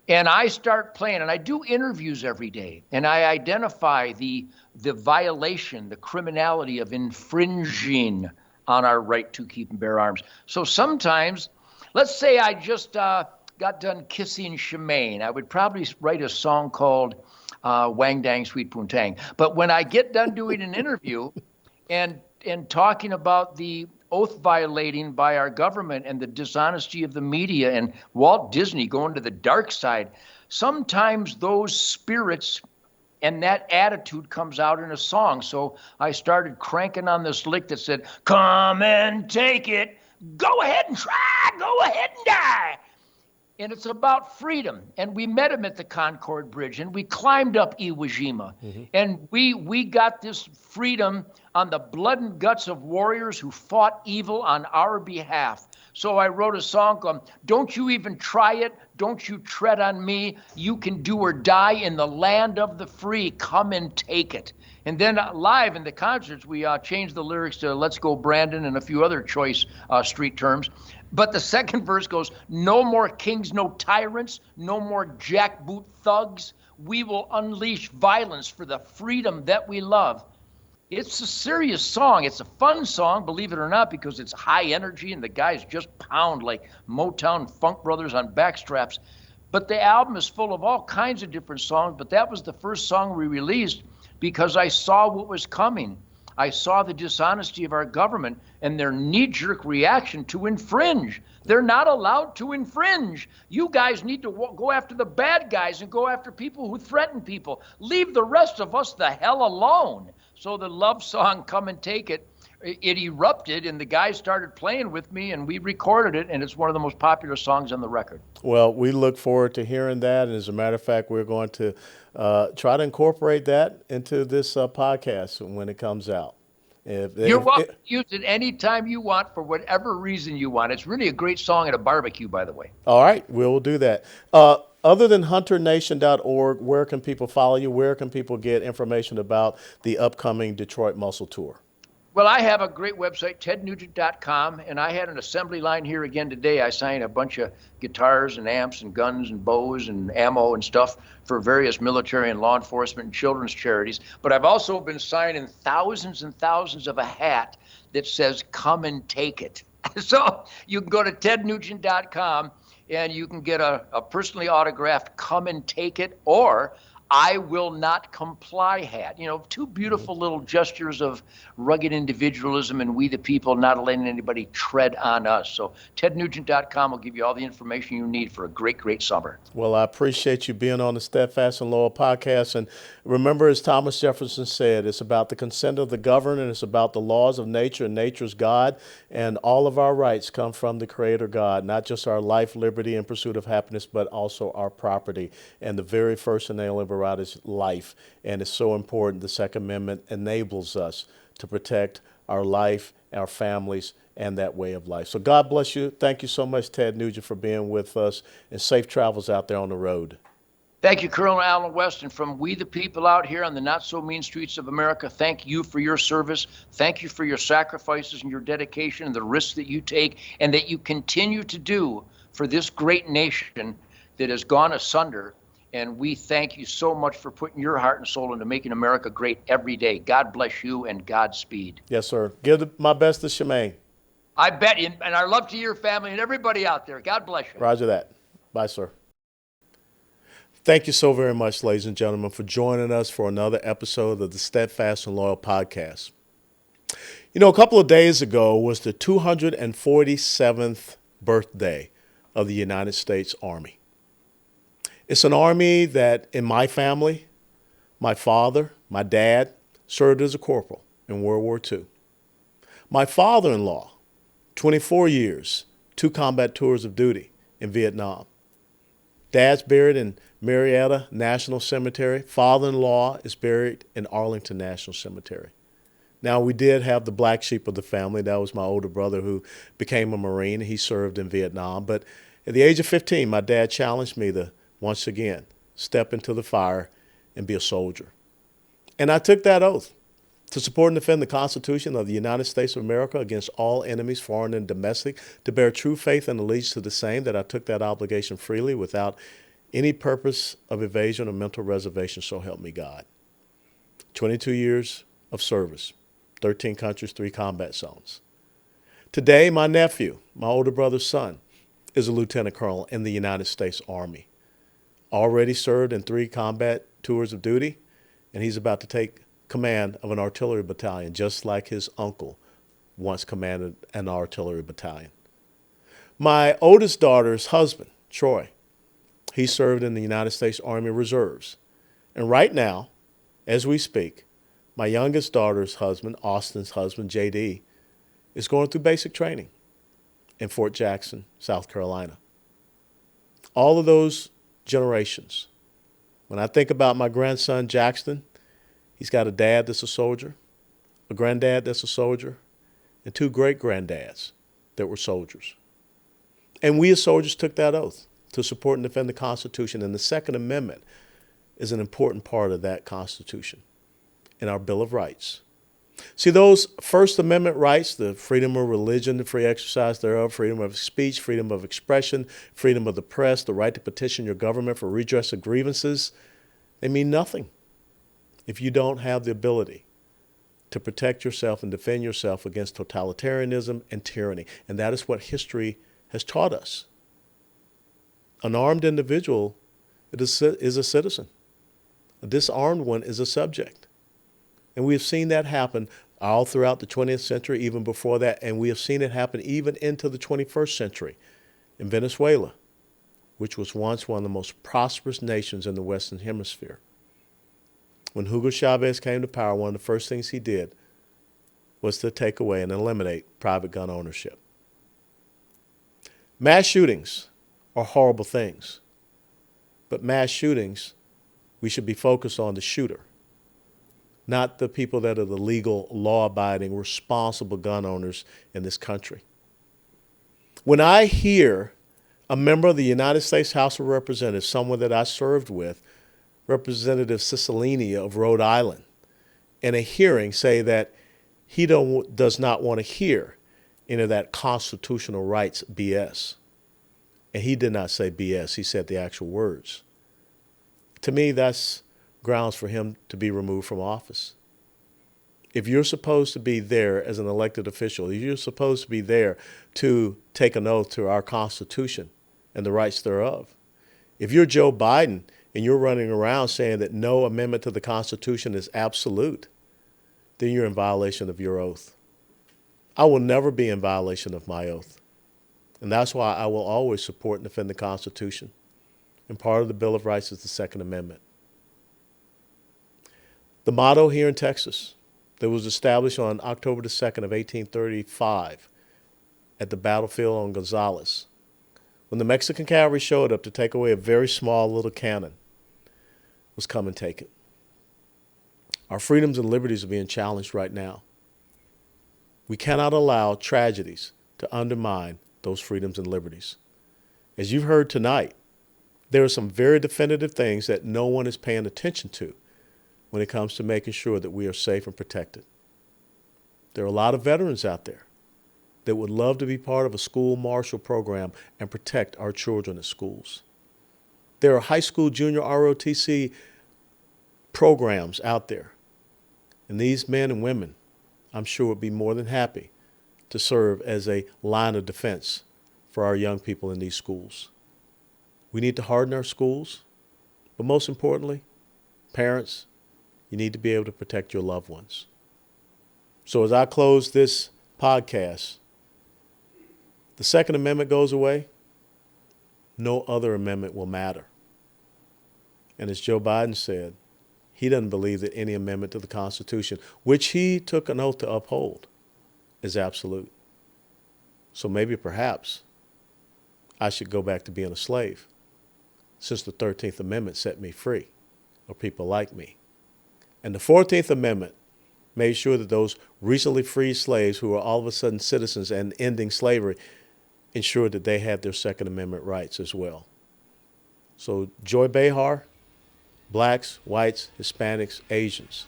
and I start playing, and I do interviews every day, and I identify the violation, the criminality of infringing on our right to keep and bear arms. So sometimes, let's say I just got done kissing Shemaine, I would probably write a song called Wang Dang Sweet Poontang. But when I get done doing an interview and talking about the oath violating by our government and the dishonesty of the media and Walt Disney going to the dark side, sometimes those spirits and that attitude comes out in a song. So I started cranking on this lick that said, come and take it, go ahead and try, go ahead and die. And it's about freedom. And we met him at the Concord Bridge, and we climbed up Iwo Jima. Mm-hmm. And we got this freedom on the blood and guts of warriors who fought evil on our behalf. So I wrote a song called, Don't You Even Try It, Don't You Tread on Me, You Can Do or Die in the Land of the Free, Come and Take It. And then live in the concerts, we changed the lyrics to Let's Go Brandon and a few other choice street terms. But the second verse goes, no more kings, no tyrants, no more jackboot thugs. We will unleash violence for the freedom that we love. It's a serious song. It's a fun song, believe it or not, because it's high energy and the guys just pound like Motown Funk Brothers on backstraps. But the album is full of all kinds of different songs, but that was the first song we released because I saw what was coming. I saw the dishonesty of our government and their knee-jerk reaction to infringe. They're not allowed to infringe. You guys need to go after the bad guys and go after people who threaten people. Leave the rest of us the hell alone. So the love song, Come and Take It, it erupted, and the guys started playing with me, and we recorded it, and it's one of the most popular songs on the record. Well, we look forward to hearing that, and as a matter of fact, we're going to try to incorporate that into this podcast when it comes out. You're welcome to use it anytime you want for whatever reason you want. It's really a great song at a barbecue, by the way. All right, we'll do that. Other than hunternation.org, where can people follow you? Where can people get information about the upcoming Detroit Muscle Tour? Well, I have a great website, tednugent.com, and I had an assembly line here again today. I signed a bunch of guitars and amps and guns and bows and ammo and stuff for various military and law enforcement and children's charities. But I've also been signing thousands and thousands of a hat that says, come and take it. So you can go to tednugent.com and you can get a personally autographed come and take it or I will not comply hat. You know, two beautiful little gestures of rugged individualism and we the people not letting anybody tread on us. So tednugent.com will give you all the information you need for a great, great summer. Well, I appreciate you being on the Steadfast and Loyal podcast. And remember, as Thomas Jefferson said, it's about the consent of the governed and it's about the laws of nature and nature's God. And all of our rights come from the Creator God, not just our life, liberty, and pursuit of happiness, but also our property. And the very first and only right is life, and it's so important. The Second Amendment enables us to protect our life, our families, and that way of life. So God bless you. Thank you so much, Ted Nugent, for being with us, and safe travels out there on the road. Thank you, Colonel Alan West. And from we the people out here on the not so mean streets of America, thank you for your service. Thank you for your sacrifices and your dedication and the risks that you take and that you continue to do for this great nation that has gone asunder. And we thank you so much for putting your heart and soul into making America great every day. God bless you and Godspeed. Yes, sir. Give my best to Shemaine. I bet you, and our love to your family and everybody out there. God bless you. Roger that. Bye, sir. Thank you so very much, ladies and gentlemen, for joining us for another episode of the Steadfast and Loyal podcast. You know, a couple of days ago was the 247th birthday of the United States Army. It's an army that, in my family, my father, my dad, served as a corporal in World War II. My father-in-law, 24 years, 2 combat tours of duty in Vietnam. Dad's buried in Marietta National Cemetery. Father-in-law is buried in Arlington National Cemetery. Now, we did have the black sheep of the family. That was my older brother who became a Marine. He served in Vietnam. But at the age of 15, my dad challenged me to, once again, step into the fire and be a soldier. And I took that oath to support and defend the Constitution of the United States of America against all enemies, foreign and domestic, to bear true faith and allegiance to the same, that I took that obligation freely without any purpose of evasion or mental reservation, so help me God. 22 years of service, 13 countries, 3 combat zones. Today, my nephew, my older brother's son, is a lieutenant colonel in the United States Army. Already served in 3 combat tours of duty, and he's about to take command of an artillery battalion, just like his uncle once commanded an artillery battalion. My oldest daughter's husband, Troy, he served in the United States Army Reserves. And right now, as we speak, my youngest daughter's husband, Austin's husband, JD, is going through basic training in Fort Jackson, South Carolina. All of those generations. When I think about my grandson, Jackson, he's got a dad that's a soldier, a granddad that's a soldier, and 2 great-granddads that were soldiers. And we as soldiers took that oath to support and defend the Constitution. And the Second Amendment is an important part of that Constitution and our Bill of Rights. See, those First Amendment rights, the freedom of religion, the free exercise thereof, freedom of speech, freedom of expression, freedom of the press, the right to petition your government for redress of grievances, they mean nothing if you don't have the ability to protect yourself and defend yourself against totalitarianism and tyranny. And that is what history has taught us. An armed individual is a citizen. A disarmed one is a subject. And we have seen that happen all throughout the 20th century, even before that, and we have seen it happen even into the 21st century in Venezuela, which was once one of the most prosperous nations in the Western Hemisphere. When Hugo Chavez came to power, one of the first things he did was to take away and eliminate private gun ownership. Mass shootings are horrible things, but mass shootings, we should be focused on the shooter, not the people that are the legal, law-abiding, responsible gun owners in this country. When I hear a member of the United States House of Representatives, someone that I served with, Representative Cicilline of Rhode Island, in a hearing say that he does not want to hear any of that constitutional rights BS. And he did not say BS, he said the actual words. To me, that's grounds for him to be removed from office. If you're supposed to be there as an elected official, if you're supposed to be there to take an oath to our Constitution and the rights thereof, if you're Joe Biden and you're running around saying that no amendment to the Constitution is absolute, then you're in violation of your oath. I will never be in violation of my oath. And that's why I will always support and defend the Constitution. And part of the Bill of Rights is the Second Amendment. The motto here in Texas that was established on October the 2nd of 1835 at the battlefield on Gonzales, when the Mexican cavalry showed up to take away a very small little cannon, was come and take it. Our freedoms and liberties are being challenged right now. We cannot allow tragedies to undermine those freedoms and liberties. As you've heard tonight, there are some very definitive things that no one is paying attention to when it comes to making sure that we are safe and protected. There are a lot of veterans out there that would love to be part of a school marshal program and protect our children at schools. There are high school junior ROTC programs out there. And these men and women, I'm sure, would be more than happy to serve as a line of defense for our young people in these schools. We need to harden our schools, but most importantly, parents, you need to be able to protect your loved ones. So as I close this podcast, the Second Amendment goes away, no other amendment will matter. And as Joe Biden said, he doesn't believe that any amendment to the Constitution, which he took an oath to uphold, is absolute. So maybe perhaps I should go back to being a slave, since the 13th Amendment set me free, or people like me. And the 14th Amendment made sure that those recently freed slaves who are all of a sudden citizens and ending slavery ensured that they had their Second Amendment rights as well. So Joy Behar, blacks, whites, Hispanics, Asians,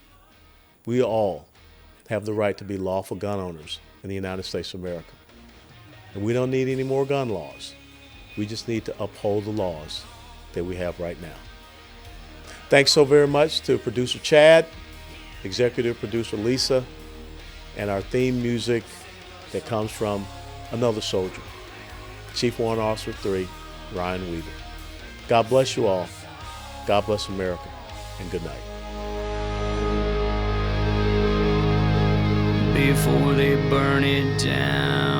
we all have the right to be lawful gun owners in the United States of America. And we don't need any more gun laws. We just need to uphold the laws that we have right now. Thanks so very much to producer Chad, executive producer Lisa, and our theme music that comes from another soldier, Chief Warrant Officer 3, Ryan Weaver. God bless you all. God bless America, and good night. Before they burn it down.